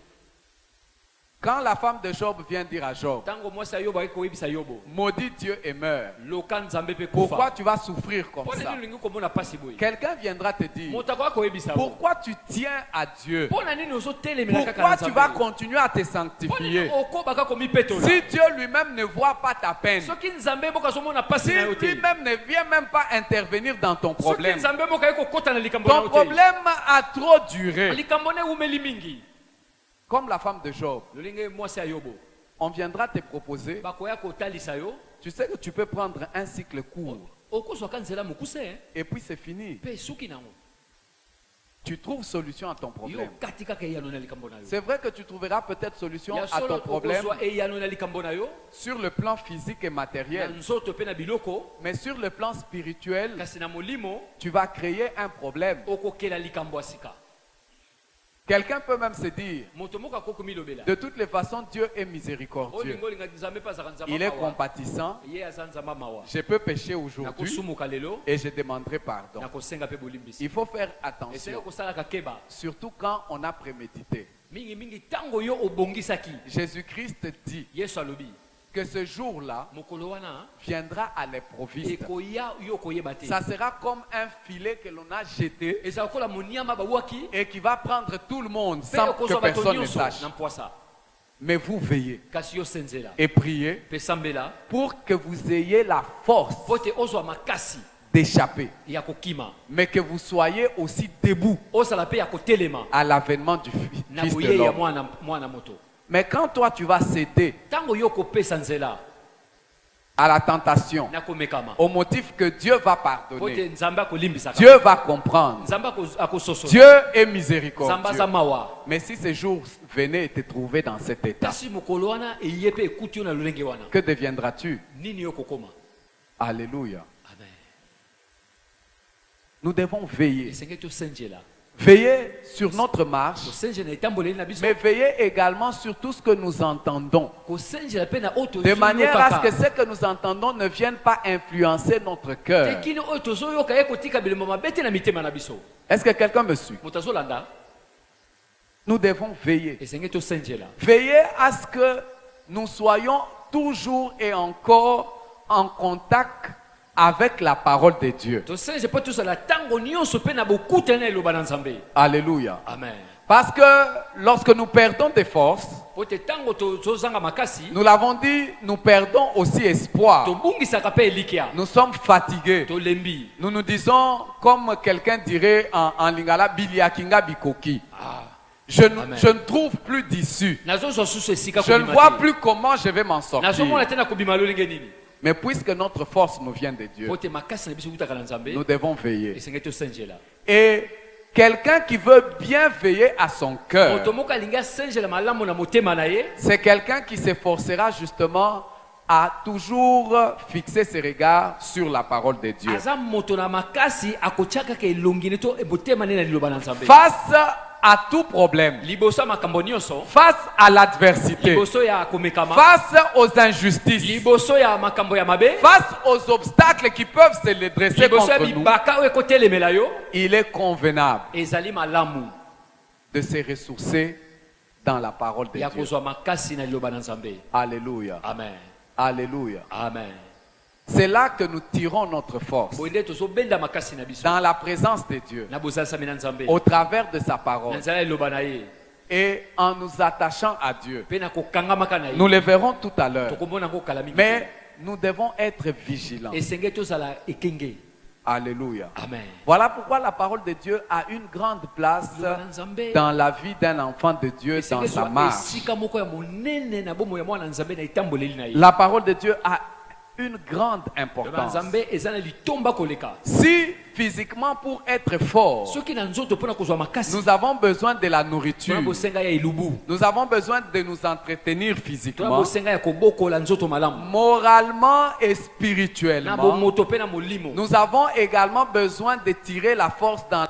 Speaker 1: Quand la femme de Job vient dire à Job:
Speaker 2: Tango mwasi ya Yobo akoyebisa Yobo.
Speaker 1: maudit Dieu et meurs,
Speaker 2: Loka nzambe pe
Speaker 1: pourquoi
Speaker 2: kufa.
Speaker 1: tu vas souffrir comme
Speaker 2: Pona
Speaker 1: ça?
Speaker 2: nini lingi komona pasi boye.
Speaker 1: Quelqu'un viendra te dire:
Speaker 2: Moto akoyebisa wo.
Speaker 1: pourquoi tu tiens à Dieu?
Speaker 2: Pona nini ozotelemela kaka na
Speaker 1: Pourquoi tu vas
Speaker 2: nzambe.
Speaker 1: continuer à te
Speaker 2: Pona
Speaker 1: sanctifier
Speaker 2: nini okobaka komipetola.
Speaker 1: si Dieu lui-même ne voit pas ta peine?
Speaker 2: Soki nzambe moko azomona pasi
Speaker 1: Si
Speaker 2: na yo te.
Speaker 1: lui-même ne vient même pas intervenir dans ton
Speaker 2: Soki
Speaker 1: problème,
Speaker 2: nzambe moko ayekokota na likambo na
Speaker 1: ton
Speaker 2: yo te.
Speaker 1: problème a trop duré.
Speaker 2: Likambo ne umeli mingi.
Speaker 1: Comme la femme de Job,
Speaker 2: Lolinge mwasi ya Yobo.
Speaker 1: on viendra te proposer,
Speaker 2: Bakoya kotalisa yo.
Speaker 1: tu sais que tu peux prendre un cycle court
Speaker 2: Okozwaka nzela mokuse
Speaker 1: et puis c'est fini.
Speaker 2: pe suki nango.
Speaker 1: Tu trouves solution à ton
Speaker 2: Yo
Speaker 1: problème.
Speaker 2: kati kaka eyano na likambo na yo.
Speaker 1: C'est vrai que tu trouveras peut-être solution
Speaker 2: Ya
Speaker 1: à ton
Speaker 2: solo
Speaker 1: problème
Speaker 2: okozwa eyano na likambo na yo.
Speaker 1: sur le plan physique et
Speaker 2: Na
Speaker 1: matériel,
Speaker 2: nzoto pe na biloko.
Speaker 1: mais sur le plan spirituel,
Speaker 2: Kasi na molimo
Speaker 1: tu vas créer un problème.
Speaker 2: okokela likambo asika.
Speaker 1: Quelqu'un peut même se dire:
Speaker 2: Moto moko akokomi lobela.
Speaker 1: de toutes les façons, Dieu est miséricordieux.
Speaker 2: Olingo linga nzambe pa zaka nzamba
Speaker 1: Il est
Speaker 2: mawa.
Speaker 1: compatissant.
Speaker 2: Ye aza nzamba mawa.
Speaker 1: Je peux pécher aujourd'hui
Speaker 2: Nakosumuka lelo.
Speaker 1: et je demanderai pardon.
Speaker 2: Nakosenga pe bolimbisi.
Speaker 1: Il faut faire
Speaker 2: Eseka
Speaker 1: attention,
Speaker 2: kosalaka keba.
Speaker 1: surtout quand on a prémédité.
Speaker 2: Mingi mingi tango yo obongisaki.
Speaker 1: Jésus-Christ dit:
Speaker 2: Yesu alobi.
Speaker 1: que ce jour-là
Speaker 2: mokolo wana
Speaker 1: viendra à l'improviste.
Speaker 2: ekoya yo koyeba te.
Speaker 1: Ça sera comme un filet que l'on a jeté
Speaker 2: Ezala kola moniama babwaki
Speaker 1: et qui va prendre tout le monde
Speaker 2: pe
Speaker 1: sans que
Speaker 2: okozwa bato
Speaker 1: personne ne
Speaker 2: nyonso
Speaker 1: sache.
Speaker 2: na mpwasa.
Speaker 1: Mais vous veillez
Speaker 2: Kasi yo senzela
Speaker 1: et priez
Speaker 2: pe sambela
Speaker 1: pour que vous ayez la force
Speaker 2: po te ozwa makasi
Speaker 1: d'échapper,
Speaker 2: ya kokima,
Speaker 1: mais que vous soyez aussi debout
Speaker 2: ozala pe ya kotelema
Speaker 1: à l'avènement du
Speaker 2: na
Speaker 1: Fils de
Speaker 2: boye ya
Speaker 1: l'homme.
Speaker 2: mwana moto.
Speaker 1: Mais quand toi tu vas céder
Speaker 2: Tango yo kopesa nzela
Speaker 1: à la tentation,
Speaker 2: na komekama
Speaker 1: au motif que Dieu va
Speaker 2: po te
Speaker 1: pardonner,
Speaker 2: nzambe akolimbisaka,
Speaker 1: Dieu va comprendre,
Speaker 2: nzambe akososola,
Speaker 1: Dieu est
Speaker 2: nzambe
Speaker 1: miséricordieux.
Speaker 2: aza mawa.
Speaker 1: Mais si ces jours venaient et te trouver dans cet état,
Speaker 2: Kasi mokolo wana eye pe ekuti yo na lolenge wana,
Speaker 1: que deviendras-tu?
Speaker 2: nini yo kokoma?
Speaker 1: Alléluia.
Speaker 2: Amen.
Speaker 1: Nous devons veiller.
Speaker 2: Esengeli tosenjela,
Speaker 1: Veiller sur notre marche,
Speaker 2: tosenjela etamboleli na biso,
Speaker 1: mais veiller également sur tout ce que nous entendons.
Speaker 2: kosenjela pe na oyo
Speaker 1: De manière à ce que
Speaker 2: tozoyokaka,
Speaker 1: ce que nous entendons ne vienne pas influencer notre cœur.
Speaker 2: tekini oyo tozoyoka ye kotika bilemo mabe te na mitema na biso.
Speaker 1: Est-ce que quelqu'un me suit?
Speaker 2: Moto azolanda,
Speaker 1: Nous devons veiller.
Speaker 2: esengeli tosenjela,
Speaker 1: Veiller à ce que nous soyons toujours et encore en contact avec la parole de Dieu.
Speaker 2: tosenje mpo tozala ntango nyonso mpe na bokutani na eloba na nzambe.
Speaker 1: Alléluia.
Speaker 2: Amen.
Speaker 1: Parce que lorsque nous perdons des forces,
Speaker 2: Po te ntango tozanga makasi,
Speaker 1: nous l'avons dit, nous perdons aussi espoir.
Speaker 2: tobungisaka mpe elikya,
Speaker 1: Nous sommes fatigués.
Speaker 2: tolembi.
Speaker 1: Nous nous disons, comme quelqu'un dirait en lingala, biliakinga bikoki. Je ne trouve plus d'issue.
Speaker 2: Nazozwa susu esika
Speaker 1: Je ne
Speaker 2: kobima
Speaker 1: vois
Speaker 2: te.
Speaker 1: plus comment je vais m'en sortir.
Speaker 2: Nazomona te na kobima lolenge nini.
Speaker 1: Mais puisque notre force nous vient de Dieu,
Speaker 2: Po te makasi na biso kutaka na nzambe,
Speaker 1: nous devons veiller.
Speaker 2: esengeli tosenjela.
Speaker 1: Et quelqu'un qui veut bien veiller à son cœur,
Speaker 2: Moto moko alingi asenjela malamu na motema na ye,
Speaker 1: c'est quelqu'un qui s'efforcera justement à toujours fixer ses regards sur la parole de Dieu.
Speaker 2: aza moto na makasi akotiaka ke elongi ne to motema ne na liloba na nzambe.
Speaker 1: Face à tout problème,
Speaker 2: Liboso ya makambo nyonso,
Speaker 1: face à l'adversité,
Speaker 2: liboso ya komekama,
Speaker 1: face aux injustices,
Speaker 2: liboso ya makambo ya mabe,
Speaker 1: face aux obstacles qui peuvent se les dresser
Speaker 2: liboso ya
Speaker 1: contre nous,
Speaker 2: bibaka oyo ekotelemela yo,
Speaker 1: il est convenable
Speaker 2: ezali malamu
Speaker 1: de se ressourcer dans la parole de
Speaker 2: ya
Speaker 1: Dieu.
Speaker 2: kozwa makasi na liloba na nzambe.
Speaker 1: Alléluia.
Speaker 2: Amen.
Speaker 1: Alléluia.
Speaker 2: Amen.
Speaker 1: C'est là que nous tirons notre force.
Speaker 2: Boyende tozobenda makasi na biso
Speaker 1: Dans la présence de Dieu,
Speaker 2: na bozalisami na nzambe,
Speaker 1: au travers de sa
Speaker 2: na
Speaker 1: parole,
Speaker 2: nzela ya liloba na ye,
Speaker 1: et en nous attachant à Dieu.
Speaker 2: mpe na kokangamaka na
Speaker 1: Nous
Speaker 2: ye,
Speaker 1: le verrons tout à l'heure.
Speaker 2: tokomona yango kala mingi te.
Speaker 1: Mais nous devons être vigilants.
Speaker 2: Esengeli tozala ekenge.
Speaker 1: Alléluia.
Speaker 2: Amen.
Speaker 1: Voilà pourquoi la parole de Dieu a une grande place
Speaker 2: Liloba na nzambe
Speaker 1: dans la vie d'un enfant de Dieu, dans
Speaker 2: esengeli
Speaker 1: sa
Speaker 2: ezwa
Speaker 1: marche.
Speaker 2: esika moko ya monene na bomo ya mwana nzambe na etamboleli na ye.
Speaker 1: La parole de Dieu a une grande
Speaker 2: Liloba na
Speaker 1: importance.
Speaker 2: nzambe eza na litomba koleka.
Speaker 1: Si physiquement pour être fort,
Speaker 2: Soki na nzoto mpona kozwa makasi,
Speaker 1: nous avons besoin de la nourriture,
Speaker 2: tona bosenga ya elubu,
Speaker 1: nous avons besoin de nous entretenir
Speaker 2: tona
Speaker 1: physiquement,
Speaker 2: bosenga ya kobokola nzoto malamu,
Speaker 1: moralement et
Speaker 2: na
Speaker 1: spirituellement.
Speaker 2: bomoto mpe na molimo.
Speaker 1: Nous avons également besoin de tirer la force dans la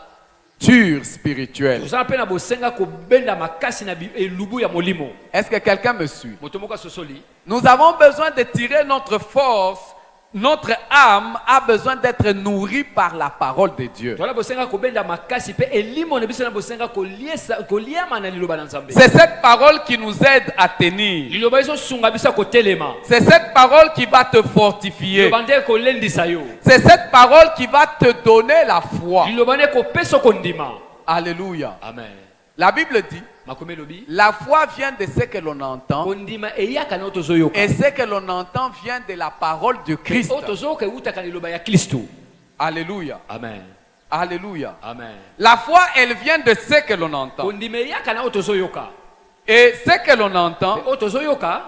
Speaker 1: nature spirituelle.
Speaker 2: tozala mpe na bosenga kobenda makasi na elubu ya molimo.
Speaker 1: Est-ce que quelqu'un me suit?
Speaker 2: Moto moko asosoli,
Speaker 1: Nous avons besoin de tirer notre force. Notre âme a besoin d'être nourrie par la parole de Dieu.
Speaker 2: tozala bosenga kobenda makasi mpe elimo na biso na bosenga koliama na liloba na nzambe.
Speaker 1: C'est cette parole qui nous aide à tenir.
Speaker 2: Liloba ezosunga biso ya kotelema.
Speaker 1: C'est cette parole qui va te fortifier.
Speaker 2: Liloba nde kolendisa yo.
Speaker 1: C'est cette parole qui va te donner la foi.
Speaker 2: Liloba nde kopesa kondima.
Speaker 1: Alléluia.
Speaker 2: Amen.
Speaker 1: La Bible dit,
Speaker 2: Makomi elobi,
Speaker 1: la foi vient de ce que l'on entend
Speaker 2: kondima eyaka na oyo tozoyoka.
Speaker 1: et ce que l'on entend vient de la parole de Christ.
Speaker 2: Oyo tozoyoka eutaka na liloba ya Kristo.
Speaker 1: Alléluia.
Speaker 2: Amen.
Speaker 1: Alléluia.
Speaker 2: Amen.
Speaker 1: La foi, elle vient de ce que l'on entend.
Speaker 2: Kondima eyaka na oyo tozoyoka.
Speaker 1: Et ce que l'on entend
Speaker 2: Oyo tozoyoka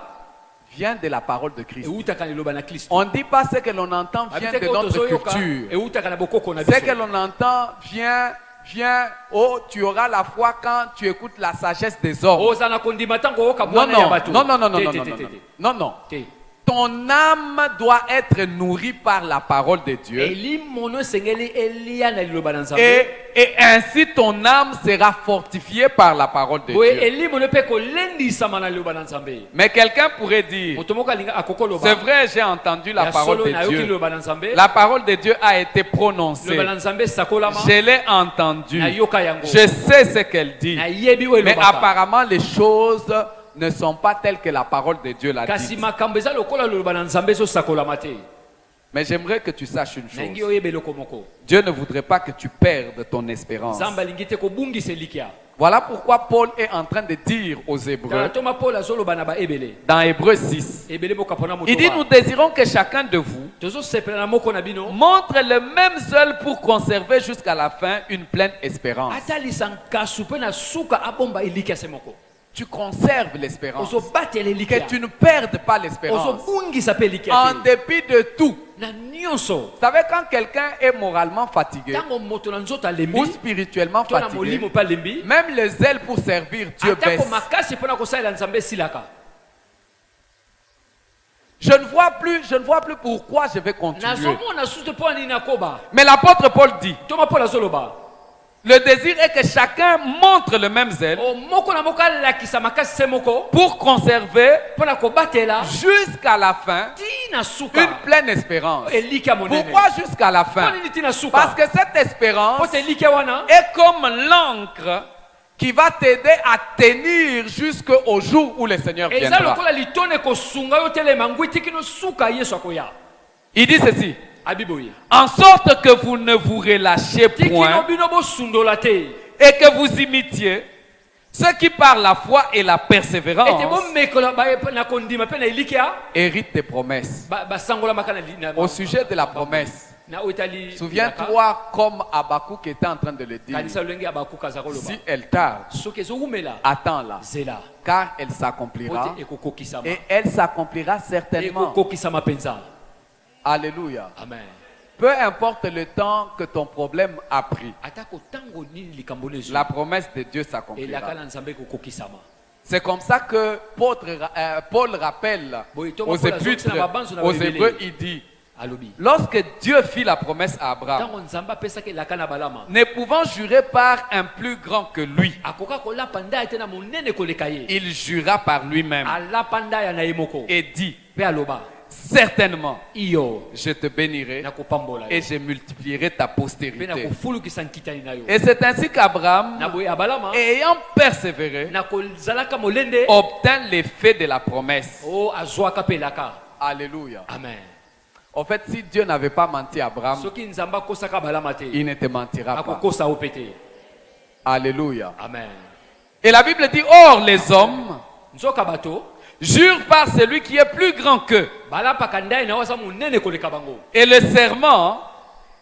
Speaker 1: vient de la parole de Christ.
Speaker 2: eutaka na liloba na Kristo.
Speaker 1: On ne dit pas ce que l'on entend vient de notre culture.
Speaker 2: Eutaka na bokoko na
Speaker 1: Ce que
Speaker 2: biso.
Speaker 1: l'on entend vient, oh, tu auras la foi quand tu écoutes la sagesse des hommes.
Speaker 2: Oza na kondima tango oyoka
Speaker 1: Non,
Speaker 2: bwana ya
Speaker 1: non,
Speaker 2: bato.
Speaker 1: non, non, non, non,
Speaker 2: Te,
Speaker 1: non,
Speaker 2: te,
Speaker 1: non,
Speaker 2: te,
Speaker 1: non,
Speaker 2: te,
Speaker 1: non,
Speaker 2: te.
Speaker 1: non, non.
Speaker 2: Te.
Speaker 1: Ton âme doit être nourrie par la parole de Dieu.
Speaker 2: Elimo no esengeli elia na liloba na nzambe.
Speaker 1: Et ainsi ton âme sera fortifiée par la parole de
Speaker 2: Boye
Speaker 1: Dieu.
Speaker 2: elimo no mpe kolendisama na liloba na nzambe.
Speaker 1: Mais quelqu'un pourrait dire,
Speaker 2: Moto moko alinga akokoloba.
Speaker 1: c'est vrai, j'ai entendu la
Speaker 2: Ya
Speaker 1: parole
Speaker 2: solo
Speaker 1: de
Speaker 2: na yoki
Speaker 1: Dieu.
Speaker 2: liloba na nzambe.
Speaker 1: La parole de Dieu a été prononcée.
Speaker 2: Liloba na nzambe sakolama.
Speaker 1: Je l'ai entendue.
Speaker 2: Na yoka yango.
Speaker 1: Je sais ce qu'elle dit.
Speaker 2: Na yebi we
Speaker 1: Mais
Speaker 2: lobaka.
Speaker 1: apparemment, les choses ne sont pas telles que la parole de Dieu l'a
Speaker 2: kasi
Speaker 1: dit.
Speaker 2: makambo eza lokola loloba na nzambe ezosakolama te.
Speaker 1: Mais j'aimerais que tu saches une
Speaker 2: nangi
Speaker 1: chose.
Speaker 2: oyeba eloko moko.
Speaker 1: Dieu ne voudrait pas que tu perdes ton espérance.
Speaker 2: nzambe alingi te kobungisa elikya.
Speaker 1: Voilà pourquoi Paul est en train de dire aux
Speaker 2: tala
Speaker 1: Hébreux,
Speaker 2: toma paul azoloba na baebele.
Speaker 1: dans Hébreux 6,
Speaker 2: ebele bokapona moto
Speaker 1: il dit, nous désirons que chacun de vous
Speaker 2: tozosepela na moko na bino
Speaker 1: montre le même zèle pour conserver jusqu'à la fin une pleine espérance.
Speaker 2: atalisa nkasu mpe na suka abomba elikya se moko.
Speaker 1: Tu conserves l'espérance.
Speaker 2: ozobatela elikya.
Speaker 1: Que tu ne perdes pas l'espérance.
Speaker 2: ozobungisa mpe elikya
Speaker 1: En
Speaker 2: te.
Speaker 1: dépit de tout.
Speaker 2: na nyonso.
Speaker 1: Vous savez, quand quelqu'un est moralement fatigué
Speaker 2: ntango moto na nzoto
Speaker 1: ou
Speaker 2: alembi
Speaker 1: spirituellement
Speaker 2: to na
Speaker 1: fatigué,
Speaker 2: molimo mpe alembi
Speaker 1: même le zèle pour servir Dieu
Speaker 2: atako
Speaker 1: baisse.
Speaker 2: makasi mpona kosalela nzambe esilaka.
Speaker 1: Je ne vois plus pourquoi je vais continuer.
Speaker 2: nazomona susu te mpo anini nakoba.
Speaker 1: Mais l'apôtre Paul dit,
Speaker 2: toma paul azoloba
Speaker 1: le désir est que chacun montre le même zèle
Speaker 2: moko na moko alakisa makasi se moko
Speaker 1: pour conserver
Speaker 2: mpona kobatela
Speaker 1: jusqu'à la fin
Speaker 2: tina
Speaker 1: une
Speaker 2: suka
Speaker 1: pleine espérance.
Speaker 2: elikya monene.
Speaker 1: Pourquoi jusqu'à la
Speaker 2: mpo
Speaker 1: fin?
Speaker 2: nini tina
Speaker 1: Parce
Speaker 2: suka
Speaker 1: que cette espérance
Speaker 2: mpo te elikya wana
Speaker 1: est comme l'encre qui va t'aider à tenir jusqu'au jour où le Seigneur
Speaker 2: eza
Speaker 1: viendra.
Speaker 2: lokola litone kosunga yo telema ngwi tikino suka yesu akoya.
Speaker 1: Il dit ceci,
Speaker 2: abiboye
Speaker 1: en sorte que vous ne vous relâchiez
Speaker 2: tikino
Speaker 1: point
Speaker 2: bino bosundola te
Speaker 1: et que vous imitiez ceux qui par la foi et la
Speaker 2: ete
Speaker 1: persévérance
Speaker 2: bomekola na kondima mpe na elikya
Speaker 1: héritent des promesses.
Speaker 2: basangolamaka
Speaker 1: Au sujet de la promesse,
Speaker 2: na oyo etali
Speaker 1: souviens-toi comme Habakkuk était en train de le dire.
Speaker 2: kanisa lolenge abakuka aza koloba
Speaker 1: Si elle tarde,
Speaker 2: soki ezowumela
Speaker 1: attends-la,
Speaker 2: zela
Speaker 1: car elle s'accomplira
Speaker 2: ote ekokokisama
Speaker 1: et elle s'accomplira certainement.
Speaker 2: ekokokisama mpenza.
Speaker 1: Alléluia.
Speaker 2: Amen.
Speaker 1: Peu importe le temps que ton problème a pris,
Speaker 2: atako ntango nini likambo lezo
Speaker 1: la promesse de Dieu
Speaker 2: elaka
Speaker 1: s'accomplira.
Speaker 2: na nzambe ekokokisama.
Speaker 1: C'est comme ça que Paul rappelle aux Hébreux, il dit,
Speaker 2: alobi
Speaker 1: lorsque Dieu fit la promesse à Abraham,
Speaker 2: ntango nzambe apesaki elaka na balama
Speaker 1: ne pouvant jurer par un plus grand que lui,
Speaker 2: akoka kolapa ndaya te na monene koleka ye
Speaker 1: il jura par lui-même
Speaker 2: alapa ndaya na ye moko
Speaker 1: et dit,
Speaker 2: mpe aloba
Speaker 1: certainement,
Speaker 2: iyo
Speaker 1: je te bénirai
Speaker 2: nakopambola
Speaker 1: et
Speaker 2: yo
Speaker 1: je multiplierai ta
Speaker 2: mpe
Speaker 1: postérité.
Speaker 2: nakofulukisa nkitani na yo.
Speaker 1: Et c'est ainsi qu'Abraham,
Speaker 2: na boye ya balama
Speaker 1: ayant persévéré,
Speaker 2: nakozalaka molende
Speaker 1: obtint l'effet de la promesse.
Speaker 2: o azwaka mpe elaka.
Speaker 1: Alléluia.
Speaker 2: Amen.
Speaker 1: En fait, si Dieu n'avait pas menti à Abraham,
Speaker 2: soki nzambe akosaka balama te
Speaker 1: il ne te mentira pas.
Speaker 2: akokosa yo mpe te.
Speaker 1: Alléluia.
Speaker 2: Amen.
Speaker 1: Et la Bible dit, or les hommes
Speaker 2: nzoka bato
Speaker 1: jurent par celui qui est plus grand qu'eux.
Speaker 2: balapaka ndai na yo aza monene koleka bango.
Speaker 1: Et le serment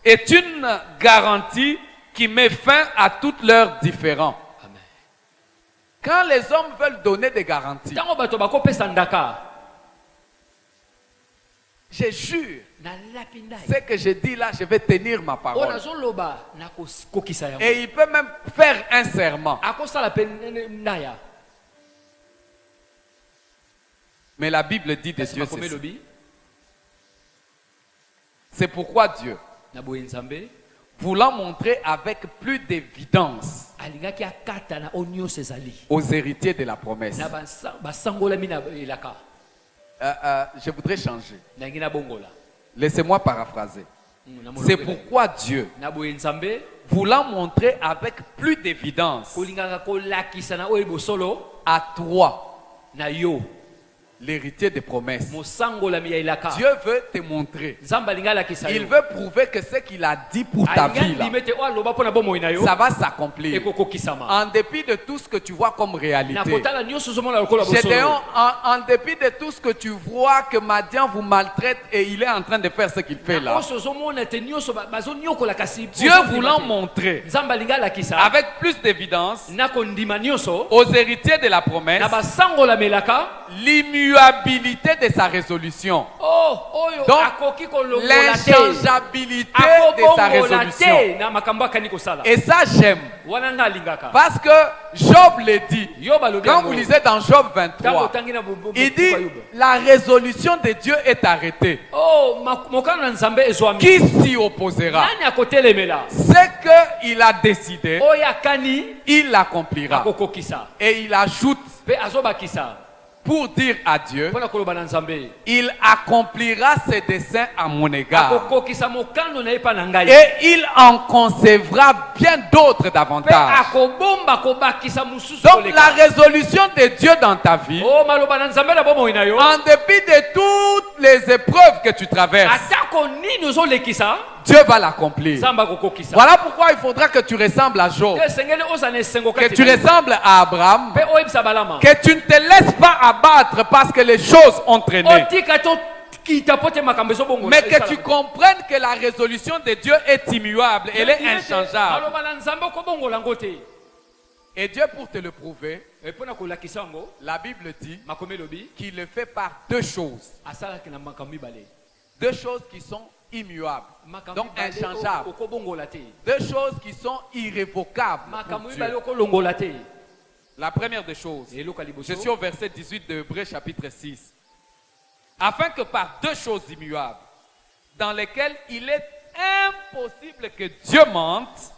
Speaker 1: est une garantie qui met fin à toutes leurs différends.
Speaker 2: Amen.
Speaker 1: Quand les hommes veulent donner des garanties,
Speaker 2: ntango bato bakopesa ndaka
Speaker 1: je jure,
Speaker 2: nalapi ndai
Speaker 1: ce que je dis là, je vais tenir ma
Speaker 2: oyo
Speaker 1: parole.
Speaker 2: nazoloba nakokisa yango
Speaker 1: Et il peut même faire un serment.
Speaker 2: akosala mpe ndaya.
Speaker 1: Mais la Bible dit de
Speaker 2: kasi
Speaker 1: Dieu
Speaker 2: makomi
Speaker 1: ceci.
Speaker 2: elobi
Speaker 1: C'est pourquoi Dieu,
Speaker 2: na boye nzambe
Speaker 1: voulant montrer avec plus d'évidence
Speaker 2: alingaki akata na oyo nyonso ezali
Speaker 1: aux héritiers de la promesse.
Speaker 2: na basangolami na elaka
Speaker 1: Je voudrais changer.
Speaker 2: nangi na bongola.
Speaker 1: Laissez-moi paraphraser.
Speaker 2: Na
Speaker 1: C'est
Speaker 2: molobeli.
Speaker 1: pourquoi Dieu,
Speaker 2: na boye nzambe
Speaker 1: voulant montrer avec plus d'évidence
Speaker 2: kolingaka kolakisa na oyo bosolo
Speaker 1: à toi,
Speaker 2: na yo
Speaker 1: l'héritier des promesses,
Speaker 2: mosangolami ya elaka.
Speaker 1: Dieu veut te montrer.
Speaker 2: nzambe alingi alakisa
Speaker 1: Il
Speaker 2: yo
Speaker 1: veut prouver que ce qu'il a dit pour ta
Speaker 2: alingi
Speaker 1: vie, là,
Speaker 2: andima ete oyo aloba mpo na bomoi na yo
Speaker 1: ça va s'accomplir.
Speaker 2: ekokokisama
Speaker 1: En dépit de tout ce que tu vois comme
Speaker 2: na
Speaker 1: réalité.
Speaker 2: kotala nyonso ozomona lokola
Speaker 1: Gédéon,
Speaker 2: bosolo
Speaker 1: en dépit de tout ce que tu vois que Madian vous maltraite et il est en train de faire ce qu'il fait
Speaker 2: na
Speaker 1: là.
Speaker 2: oso ozomona ete nyonso bazonyokola kasi
Speaker 1: Dieu
Speaker 2: bozondima
Speaker 1: voulant
Speaker 2: te.
Speaker 1: montrer
Speaker 2: nzambe alingi alakisa
Speaker 1: avec plus d'évidence
Speaker 2: na kondima nyonso
Speaker 1: aux héritiers de la promesse
Speaker 2: na basangolamelaka
Speaker 1: l'immuabilité de sa résolution.
Speaker 2: oyo
Speaker 1: Donc,
Speaker 2: akoki kolongola te
Speaker 1: l'inchangeabilité de sa
Speaker 2: akobongola
Speaker 1: résolution.
Speaker 2: te na makambo akani kosala
Speaker 1: Et ça, j'aime.
Speaker 2: wana nga alingaka
Speaker 1: Parce que Job le dit.
Speaker 2: yo balobi
Speaker 1: Quand
Speaker 2: yango.
Speaker 1: vous lisez dans Job
Speaker 2: Ntango
Speaker 1: 23,
Speaker 2: otangi na
Speaker 1: il dit
Speaker 2: Yoba.
Speaker 1: la résolution de Dieu est arrêtée.
Speaker 2: mokano na nzambe ezwami
Speaker 1: Qui s'y opposera?
Speaker 2: nani akotelemela
Speaker 1: Ce qu'il a décidé,
Speaker 2: oyo akani
Speaker 1: il l'accomplira.
Speaker 2: akokokisa
Speaker 1: Et il ajoute,
Speaker 2: mpe azobakisa
Speaker 1: pour dire à Dieu,
Speaker 2: mpona koloba na nzambe
Speaker 1: il accomplira ses desseins à mon égard.
Speaker 2: akokokisa mokano na ye mpa na ngai
Speaker 1: Et il en concevra bien d'autres
Speaker 2: mpe
Speaker 1: davantage.
Speaker 2: akobomba kobakisa mosusu
Speaker 1: Donc
Speaker 2: koleka.
Speaker 1: la résolution de Dieu dans ta vie,
Speaker 2: o maloba na nzambe na bomoi na yo
Speaker 1: en dépit de toutes les épreuves que tu traverses,
Speaker 2: atako nini ozolekisa
Speaker 1: Dieu va l'accomplir.
Speaker 2: nzambe akokokisa
Speaker 1: Voilà pourquoi il faudra que tu ressembles à Job,
Speaker 2: te esengeli ozala na esengo
Speaker 1: que
Speaker 2: kati
Speaker 1: tu
Speaker 2: na yo.
Speaker 1: ressembles à Abraham,
Speaker 2: mpe oyebisa balama
Speaker 1: que tu ne te laisses pas abattre parce que les choses ont traîné,
Speaker 2: otika tokita po te makambo ezobongo
Speaker 1: mais que tu comprennes que la résolution de Dieu est immuable, elle est inchangeable.
Speaker 2: maloba na nzambe okobongola yango te.
Speaker 1: Et Dieu, pour te le prouver,
Speaker 2: mpona kolakisa yango
Speaker 1: la Bible dit
Speaker 2: makomi elobi
Speaker 1: qu'il le fait par deux choses.
Speaker 2: asalaki na makambo mibale.
Speaker 1: Deux choses qui sont immuables,
Speaker 2: makambo
Speaker 1: donc
Speaker 2: mibale
Speaker 1: inchangeables.
Speaker 2: okobongola te.
Speaker 1: Deux choses qui sont irrévocables pour
Speaker 2: makambo
Speaker 1: Dieu.
Speaker 2: mibale okolongola te.
Speaker 1: La première des choses,
Speaker 2: eloko ya liboso
Speaker 1: je suis au verset 18 de Hébreux chapitre 6. Afin que par deux choses immuables, dans lesquelles il est impossible que Dieu mente,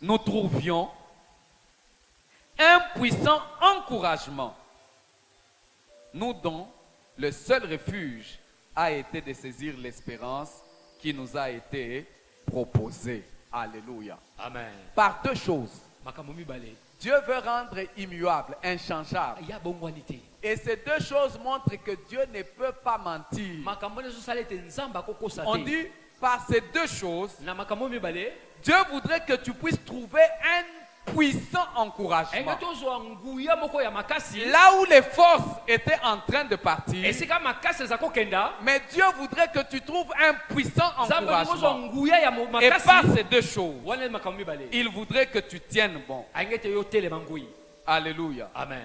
Speaker 1: nous trouvions un puissant encouragement, nous dont le seul refuge a été de saisir l'espérance qui nous a été proposée. Alléluia.
Speaker 2: amen.
Speaker 1: Par deux choses,
Speaker 2: makambo mibale
Speaker 1: Dieu veut rendre immuable, inchangeable.
Speaker 2: ya bongwani te.
Speaker 1: Et ces deux choses montrent que Dieu ne peut pas mentir.
Speaker 2: makambo wana ezosala ete nzambe akokosa
Speaker 1: On
Speaker 2: te.
Speaker 1: dit, par ces deux choses,
Speaker 2: na makambo mibale
Speaker 1: Dieu voudrait que tu puisses trouver un puissant encouragement.
Speaker 2: enge tozwa nguya moko ya makasi
Speaker 1: Là où les forces étaient en train de partir,
Speaker 2: esika makasi eza kokenda
Speaker 1: mais Dieu voudrait que tu trouves un puissant
Speaker 2: nzambe kozwa
Speaker 1: encouragement.
Speaker 2: nguya ya
Speaker 1: Et par
Speaker 2: makasi
Speaker 1: ces deux choses,
Speaker 2: wana makambo mibale
Speaker 1: il voudrait que tu tiennes bon.
Speaker 2: ainge ete yo telema ngui.
Speaker 1: Alléluia.
Speaker 2: amen.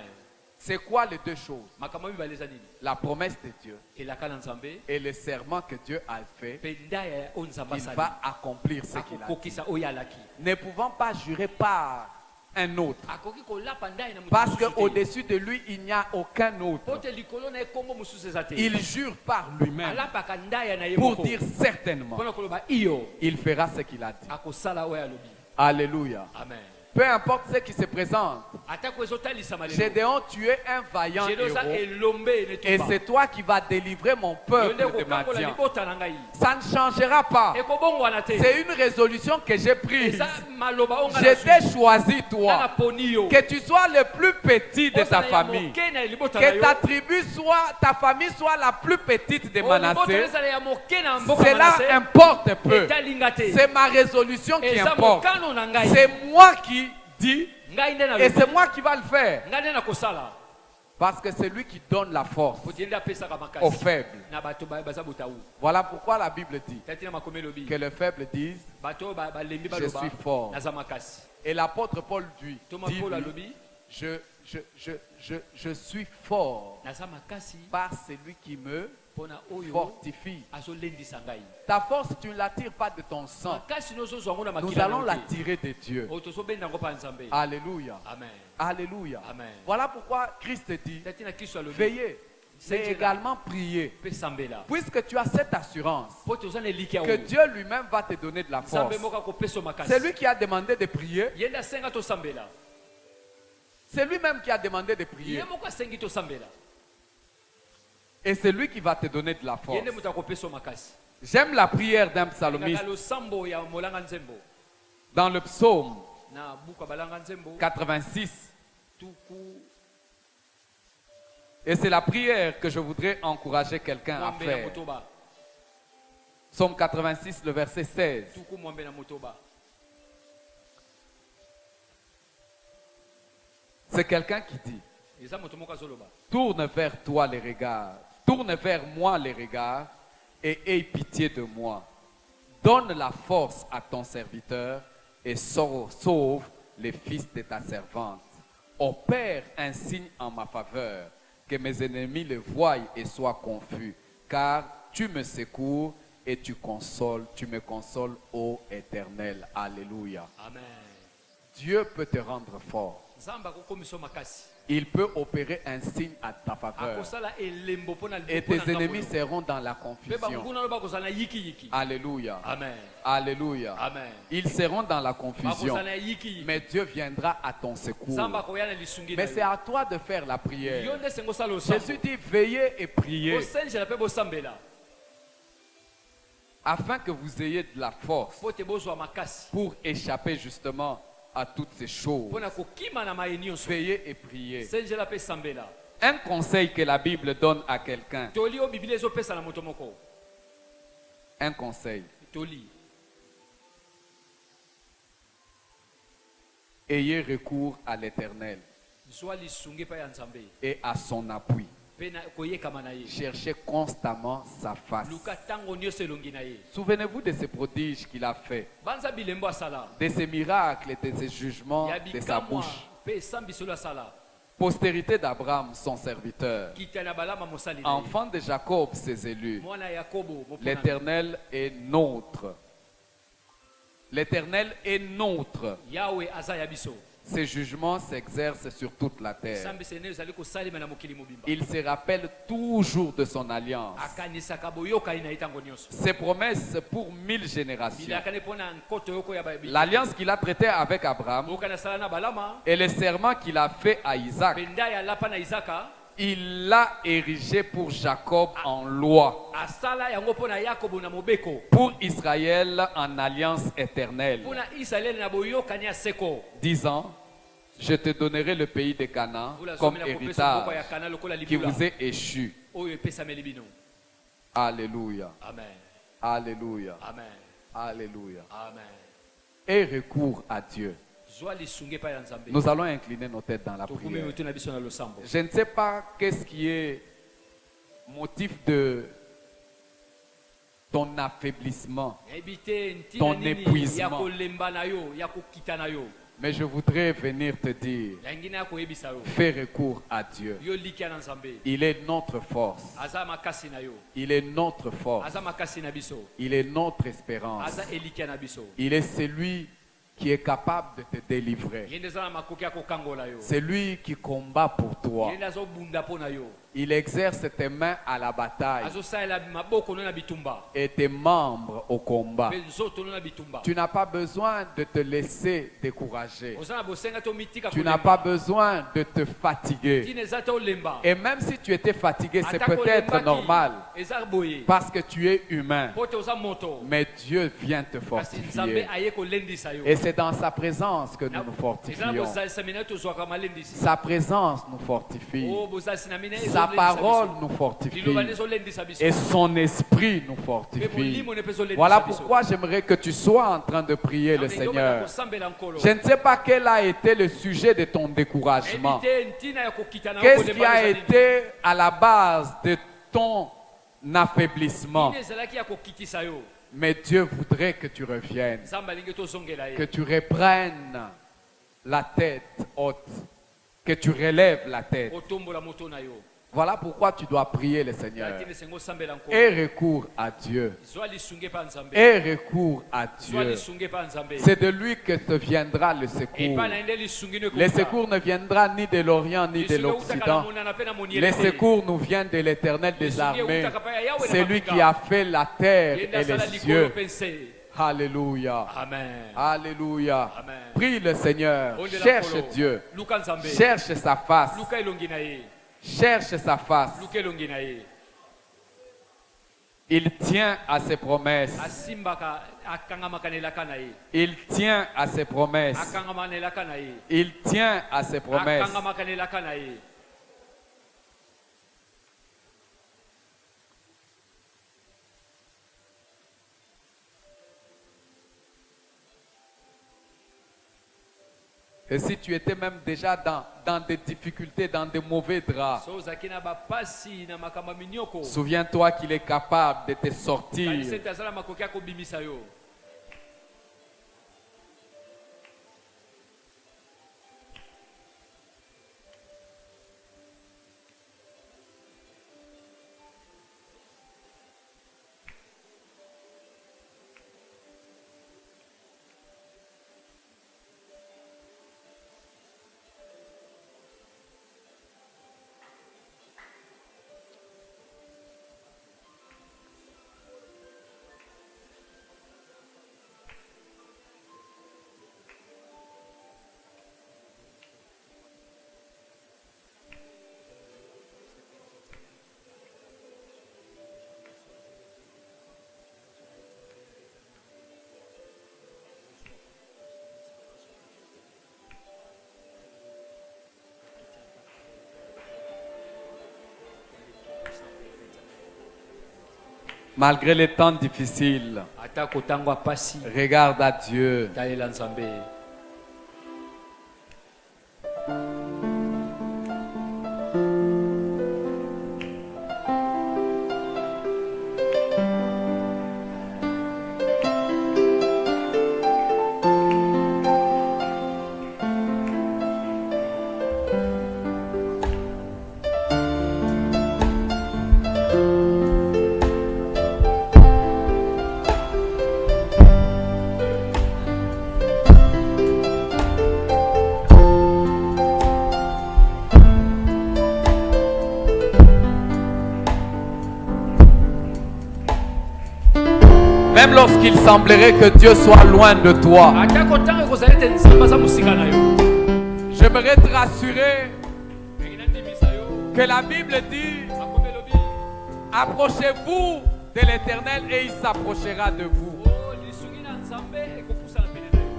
Speaker 1: C'est quoi les deux choses?
Speaker 2: makambo mibale eza nini?
Speaker 1: La promesse de Dieu
Speaker 2: elaka na nzambe
Speaker 1: et le serment que Dieu a fait.
Speaker 2: mpe ndaya oyo nzambe
Speaker 1: Il
Speaker 2: asali
Speaker 1: va accomplir ce qu'il a dit.
Speaker 2: akokokisa oyo alaki.
Speaker 1: Ne pouvant pas jurer par un autre.
Speaker 2: akoki kolapa ndaya na moto
Speaker 1: Parce
Speaker 2: mosusu te.
Speaker 1: qu'au-dessus de lui, il n'y a aucun
Speaker 2: po
Speaker 1: autre.
Speaker 2: te likolo na ye kombo mosusu eza te.
Speaker 1: Il jure par lui-même
Speaker 2: alapaka ndaya na ye
Speaker 1: pour
Speaker 2: moko
Speaker 1: dire certainement,
Speaker 2: mpona koloba iyo
Speaker 1: il fera ce qu'il a dit.
Speaker 2: akosala oyo alobi.
Speaker 1: Alléluia.
Speaker 2: amen.
Speaker 1: Peu importe ce qui se présente.
Speaker 2: atako ezotalisama lelo
Speaker 1: Gédéon, tu es un vaillant
Speaker 2: Gédéon oza
Speaker 1: héros.
Speaker 2: elombe
Speaker 1: Et
Speaker 2: enetumba
Speaker 1: c'est toi qui vas délivrer mon
Speaker 2: yo
Speaker 1: peuple
Speaker 2: nde
Speaker 1: de
Speaker 2: kokambola
Speaker 1: Madian.
Speaker 2: libota na ngai
Speaker 1: Ça ne changera pas.
Speaker 2: ekobongwana te.
Speaker 1: C'est une résolution que j'ai prise.
Speaker 2: eza maloba oyo
Speaker 1: Je t'ai choisi,
Speaker 2: na
Speaker 1: toi,
Speaker 2: poni yo
Speaker 1: que tu sois le plus petit de ta
Speaker 2: Ozala ya
Speaker 1: famille.
Speaker 2: moke na libota na
Speaker 1: Que
Speaker 2: yo
Speaker 1: ta tribu soit, ta famille soit la plus petite de
Speaker 2: Oyo libota
Speaker 1: Manassé.
Speaker 2: ezala ya moke na mboka
Speaker 1: Cela
Speaker 2: Manassé.
Speaker 1: importe peu.
Speaker 2: etalinga te.
Speaker 1: C'est ma résolution qui
Speaker 2: eza
Speaker 1: importe.
Speaker 2: mokano na ngai
Speaker 1: C'est moi qui dis
Speaker 2: ngai nde
Speaker 1: et
Speaker 2: nalobi
Speaker 1: c'est moi qui va le faire.
Speaker 2: ngai nde nakosala
Speaker 1: Parce que c'est lui qui donne la force
Speaker 2: po tie nde apesaka
Speaker 1: aux
Speaker 2: makasi
Speaker 1: faibles.
Speaker 2: na bato baza botau.
Speaker 1: Voilà pourquoi la Bible dit
Speaker 2: tati na makomi elobi
Speaker 1: que les faibles disent
Speaker 2: bato oyo balembi
Speaker 1: Je
Speaker 2: baloba
Speaker 1: suis fort.
Speaker 2: naza makasi.
Speaker 1: et l'apôtre Paul dit,
Speaker 2: toma
Speaker 1: dit,
Speaker 2: paul
Speaker 1: lui,
Speaker 2: alobi
Speaker 1: je suis fort
Speaker 2: naza makasi
Speaker 1: par celui qui me
Speaker 2: mpona oyo
Speaker 1: fortifie.
Speaker 2: azolendisa ngai.
Speaker 1: Ta force, tu ne l'attires pas de ton sang.
Speaker 2: makasi nozozwa yango na
Speaker 1: Nous
Speaker 2: makila
Speaker 1: allons
Speaker 2: na
Speaker 1: la
Speaker 2: yo te.
Speaker 1: tirer de Dieu.
Speaker 2: oyo tozobenda yango mpa nzambe.
Speaker 1: Alléluia.
Speaker 2: amen.
Speaker 1: Alléluia.
Speaker 2: Amen.
Speaker 1: Voilà pourquoi Christ dit,
Speaker 2: tati na kristo alobi
Speaker 1: veillez, mais
Speaker 2: Veillez.
Speaker 1: également priez.
Speaker 2: mpe sambela
Speaker 1: Puisque tu as cette assurance
Speaker 2: po toza na eliki ya
Speaker 1: que
Speaker 2: oyo
Speaker 1: Dieu lui-même va te donner de la force.
Speaker 2: nzambe moko akopesa yo makasi.
Speaker 1: C'est lui qui a demandé de prier.
Speaker 2: ye nde asenga tosambela
Speaker 1: C'est lui-même qui a demandé de prier.
Speaker 2: ye moko asengi tosambela
Speaker 1: Et c'est lui qui va te donner de la
Speaker 2: ye
Speaker 1: force.
Speaker 2: nde moto akopesa yo makasi.
Speaker 1: J'aime la prière d'un psalmiste
Speaker 2: ngaka losambo ya molanga nzembo
Speaker 1: dans le psaume
Speaker 2: na buka balanga nzembo
Speaker 1: 86.
Speaker 2: tuku
Speaker 1: Et c'est la prière que je voudrais encourager quelqu'un à
Speaker 2: mwambe na
Speaker 1: faire.
Speaker 2: motoba
Speaker 1: Psaume 86, le verset 16.
Speaker 2: tuku mwambe na motoba.
Speaker 1: C'est quelqu'un qui dit,
Speaker 2: eza moto moko azoloba
Speaker 1: tourne vers toi les regards, tourne vers moi les regards et aie pitié de moi. Donne la force à ton serviteur et sauve les fils de ta servante. Opère un signe en ma faveur, que mes ennemis le voient et soient confus, car tu me secours et tu me consoles, ô Éternel. Alléluia.
Speaker 2: amen.
Speaker 1: Dieu peut te rendre fort.
Speaker 2: nzambe akokomisa yo makasi.
Speaker 1: il peut opérer un signe à ta faveur. Et tes ennemis seront dans la confusion. Alléluia.
Speaker 2: Amen.
Speaker 1: Alléluia.
Speaker 2: Amen.
Speaker 1: Ils seront dans la confusion. Mais Dieu viendra à ton secours. Mais c'est à toi de faire la prière. Jésus dit veillez et priez. Afin que vous ayez de la force pour échapper justement à toutes ces choses. Veillez et priez. Un conseil que la Bible donne à quelqu'un. Un conseil. Ayez recours à l'Éternel et à son appui. Cherchez constamment sa face. Souvenez-vous de ces prodiges qu'il a fait, de ses miracles et de ses jugements de sa bouche. Postérité d'Abraham, son serviteur. Enfant de Jacob, ses élus. L'Éternel est nôtre. L'Éternel est nôtre. Ses jugements s'exercent sur toute la terre. Il se rappelle toujours de son alliance. Ses promesses pour 1000 générations. L'alliance qu'il a traitée avec Abraham et le serment qu'il a fait à Isaac, il l'a érigé pour Jacob en loi, pour Israël en alliance éternelle, disant: je te donnerai le pays de Canaan comme héritage qui vous est échu. Alléluia.
Speaker 2: Amen.
Speaker 1: Alléluia.
Speaker 2: Amen.
Speaker 1: Alléluia.
Speaker 2: Amen.
Speaker 1: Et recours à Dieu. Nous allons incliner nos têtes dans la prière. Je ne sais pas qu'est-ce qui est motif de ton affaiblissement, ton épuisement. Mais je voudrais venir te dire, fais recours à Dieu. Il est notre force. Il est notre force. Il est notre espérance. Il est celui qui est capable de te délivrer. C'est lui qui combat pour toi. Il exerce tes mains à la bataille et tes membres au combat. Tu n'as pas besoin de te laisser décourager. Tu n'as pas besoin de te fatiguer. Et même si tu étais fatigué, c'est peut-être normal parce que tu es humain. Mais Dieu vient te fortifier. Et c'est dans sa présence que nous nous fortifions. Sa présence nous fortifie. Sa parole nous fortifie. Et son esprit nous fortifie. Voilà pourquoi j'aimerais que tu sois en train de prier le Seigneur. Je ne sais pas quel a été le sujet de ton découragement. Qu'est-ce qui a été à la base de ton affaiblissement? Mais Dieu voudrait que tu reviennes, que tu reprennes la tête haute, que tu relèves la tête. Voilà pourquoi tu dois prier le Seigneur. Et recours à Dieu. Et recours à Dieu. C'est de lui que te viendra le secours. Le secours ne viendra ni de l'Orient ni de l'Occident. Le secours nous vient de l'Éternel des armées. C'est lui qui a fait la terre et les cieux. Alléluia.
Speaker 2: Amen.
Speaker 1: Alléluia.
Speaker 2: Amen.
Speaker 1: Prie le Seigneur. Cherche Dieu. Cherche sa face. Cherche sa face. Il tient à ses promesses. Il tient à ses promesses. Il tient à ses promesses. Et si tu étais même déjà dans des difficultés, dans des mauvais draps, souviens-toi qu'il est capable de te sortir. Malgré les temps difficiles,
Speaker 2: ata kotango pasi
Speaker 1: regarde à Dieu.
Speaker 2: talela nzambe.
Speaker 1: Même lorsqu'il semblerait que Dieu soit loin de toi,
Speaker 2: Ata kotango kozala ete nzambe aza mosika na yo.
Speaker 1: j'aimerais te rassurer
Speaker 2: Ndenge nandimisa yo.
Speaker 1: que la Bible dit,
Speaker 2: Makombe elobi,
Speaker 1: approchez-vous de l'Éternel et il s'approchera de vous.
Speaker 2: oh, lisungi na nzambe ekopusana pene na yo.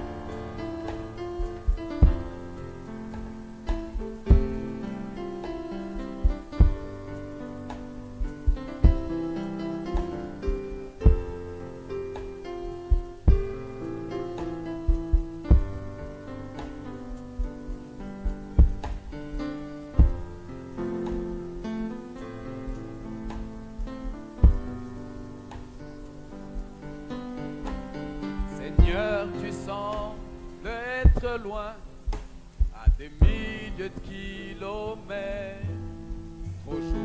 Speaker 1: Seigneur, tu sembles être loin, à des milliers de kilomètres aujourd'hui.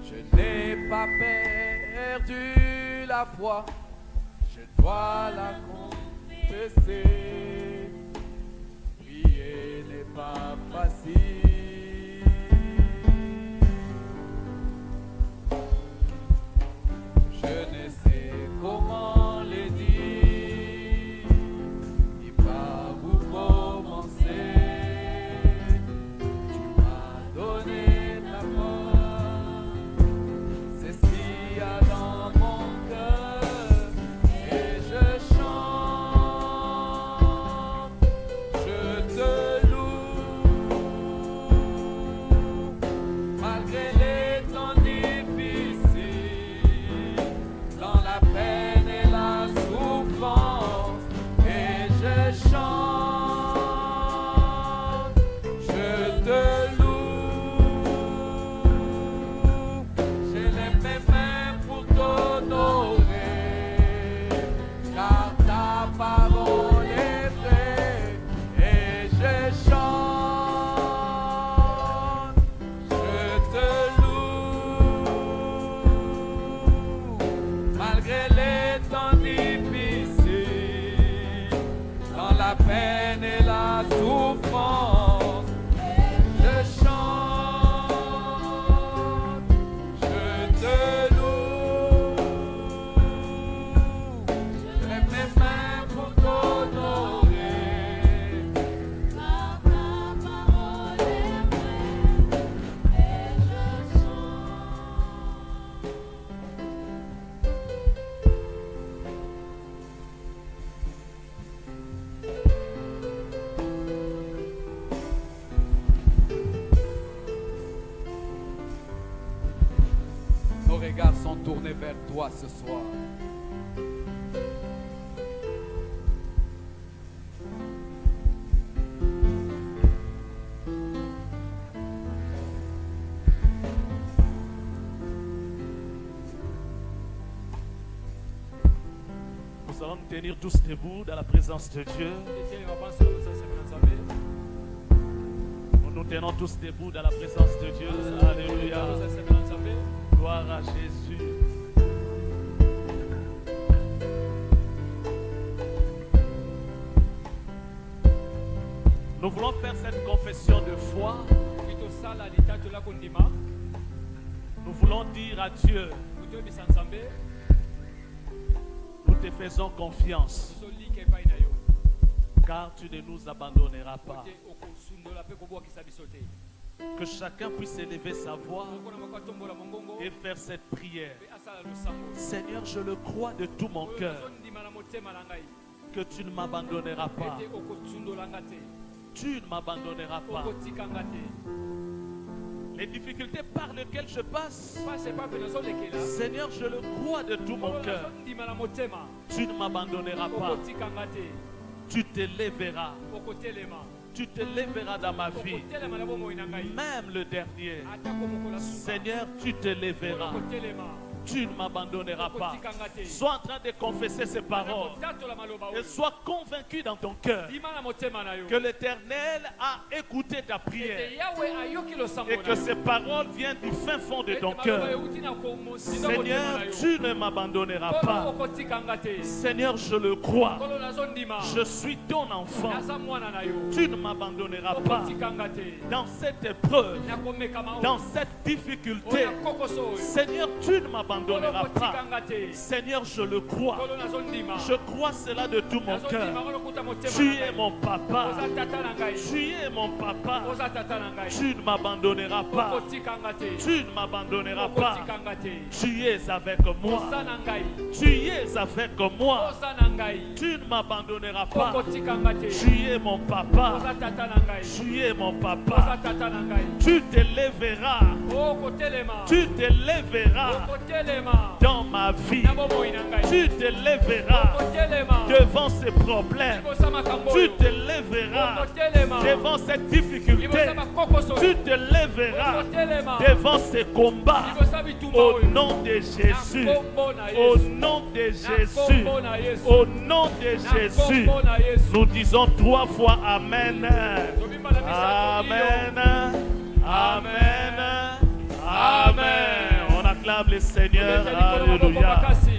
Speaker 1: Je n'ai pas perdu la foi, je dois la confesser. Prier n'est pas facile. Je ne sais comment le dire, ni par où commencer. Tu m'as donné la foi, c'est ce qu'il y a dans mon cœur, et je chante, je te loue, malgré les temps difficiles. Dans la peine et la souffrance, et je chante, je te loue. Je lève mes mains pour t'honorer, car ta parole est vraie, et je chante, je te loue. Malgré les temps difficiles, dans la peine et la souffrance, je chante, je te loue. Je lève mes mains pour t'honorer, car ta parole est vraie, et je chante. Nos regards sont tournés vers toi ce soir.
Speaker 3: Nous allons nous tenir tous debout dans la présence de Dieu.
Speaker 2: Ete mapansa na kozala na nzambe.
Speaker 3: Nous nous tenons tous debout dans la présence de Dieu. Alléluia.
Speaker 2: Kozala na nzambe.
Speaker 3: Gloire à Jésus. Nous voulons faire cette confession de foi.
Speaker 2: Soki tosala litato la kondima,
Speaker 3: Nous voulons dire à Dieu,
Speaker 2: kotoyebisa nzambe,
Speaker 3: nous te faisons confiance,
Speaker 2: tozolika epai na yo.
Speaker 3: car tu ne nous abandonneras pas.
Speaker 2: Ete okosundola mpe kobwakisa biso te.
Speaker 3: Que chacun puisse élever sa voix
Speaker 2: Moko na moko atombola mongongo,
Speaker 3: et faire cette prière.
Speaker 2: mpe asala losambo.
Speaker 3: Seigneur, je le crois de tout mon
Speaker 2: Oyo
Speaker 3: cœur
Speaker 2: nazondima na motema na ngai,
Speaker 3: que tu ne m'abandonneras pas.
Speaker 2: ete okosundolanga te.
Speaker 3: Tu ne m'abandonneras pas.
Speaker 2: okotikanga te.
Speaker 3: Les difficultés par lesquelles je passe,
Speaker 2: Pasi epape nazolekela,
Speaker 3: Seigneur, je le crois de tout mon
Speaker 2: nkolo
Speaker 3: cœur.
Speaker 2: nazondima na motema,
Speaker 3: Tu ne m'abandonneras pas.
Speaker 2: okotikanga te,
Speaker 3: Tu t'élèveras.
Speaker 2: okotelema,
Speaker 3: Tu t'élèveras dans ma vie.
Speaker 2: okotelema na bomoi na ngai,
Speaker 3: Même le dernier.
Speaker 2: atako mokolo asuka,
Speaker 3: Seigneur, tu t'élèveras.
Speaker 2: okotelema,
Speaker 3: Tu ne m'abandonneras pas.
Speaker 2: okotikanga te.
Speaker 3: Sois en train de confesser ces paroles.
Speaker 2: Nakotatola maloba
Speaker 3: Et
Speaker 2: oyo.
Speaker 3: sois convaincu dans ton cœur
Speaker 2: Ndima na motema na yo.
Speaker 3: que l'Éternel a écouté ta prière.
Speaker 2: Ete Yahweh ayoki losambo
Speaker 3: Et
Speaker 2: na
Speaker 3: que
Speaker 2: yo.
Speaker 3: ces paroles viennent du fin fond de
Speaker 2: Ete
Speaker 3: ton
Speaker 2: maloba
Speaker 3: cœur.
Speaker 2: euti na motema
Speaker 3: Seigneur,
Speaker 2: na yo.
Speaker 3: tu ne m'abandonneras
Speaker 2: Nkolo
Speaker 3: pas.
Speaker 2: okotikanga te.
Speaker 3: Seigneur, je le crois.
Speaker 2: Nkolo nazondima.
Speaker 3: Je suis ton enfant.
Speaker 2: Naza mwana na yo.
Speaker 3: Tu ne m'abandonneras pas.
Speaker 2: Okotikanga te.
Speaker 3: Dans cette épreuve,
Speaker 2: Nakomekama oyo.
Speaker 3: dans cette difficulté,
Speaker 2: Oya kokoso oyo.
Speaker 3: Seigneur, tu ne
Speaker 2: Nkolo
Speaker 3: m'abandonneras pas.
Speaker 2: okotikanga te.
Speaker 3: Seigneur, je le crois.
Speaker 2: Nkolo nazondima.
Speaker 3: Je crois cela de tout mon cœur.
Speaker 2: Nazondima olokuta motema
Speaker 3: Tu
Speaker 2: na
Speaker 3: es
Speaker 2: ngai.
Speaker 3: mon papa.
Speaker 2: Oza tata na ngai.
Speaker 3: Tu es mon papa.
Speaker 2: Oza tata na ngai.
Speaker 3: Tu ne m'abandonneras pas.
Speaker 2: Okotikanga te.
Speaker 3: Tu ne m'abandonneras pas.
Speaker 2: Okotikanga te.
Speaker 3: Tu es avec moi.
Speaker 2: Oza na ngai.
Speaker 3: Tu es avec moi.
Speaker 2: Oza na ngai.
Speaker 3: Tu ne m'abandonneras pas.
Speaker 2: Okotikanga te.
Speaker 3: Tu es mon papa.
Speaker 2: Oza tata na ngai.
Speaker 3: Tu es mon
Speaker 2: Oza
Speaker 3: papa.
Speaker 2: tata na ngai.
Speaker 3: Tu t'élèveras.
Speaker 2: Okotelema.
Speaker 3: Tu t'élèveras
Speaker 2: Okotelema.
Speaker 3: dans ma vie.
Speaker 2: Na bomoi na ngai.
Speaker 3: Tu t'élèveras
Speaker 2: Okotelema.
Speaker 3: devant ces problèmes.
Speaker 2: Libosa makambo
Speaker 3: Tu
Speaker 2: oyo.
Speaker 3: t'élèveras
Speaker 2: Okotelema.
Speaker 3: devant cette difficulté.
Speaker 2: Libosa makokoso
Speaker 3: Tu
Speaker 2: oyo.
Speaker 3: t'élèveras
Speaker 2: Okotelema.
Speaker 3: devant ces combats.
Speaker 2: Libosa bitumba
Speaker 3: Au
Speaker 2: oyo.
Speaker 3: nom de Jésus.
Speaker 2: Na kombo na
Speaker 3: Au
Speaker 2: Yesu.
Speaker 3: nom de
Speaker 2: Na
Speaker 3: Jésus.
Speaker 2: kombo na Yesu.
Speaker 3: Au nom de
Speaker 2: Na
Speaker 3: Jésus.
Speaker 2: kombo na Yesu.
Speaker 3: Nous disons 3 fois Amen.
Speaker 2: Tobimba na misato iyo.
Speaker 3: Amen. Amen. Amen. On acclame le Seigneur.
Speaker 2: Tobeta likolo maboko
Speaker 3: Alléluia.
Speaker 2: makasi.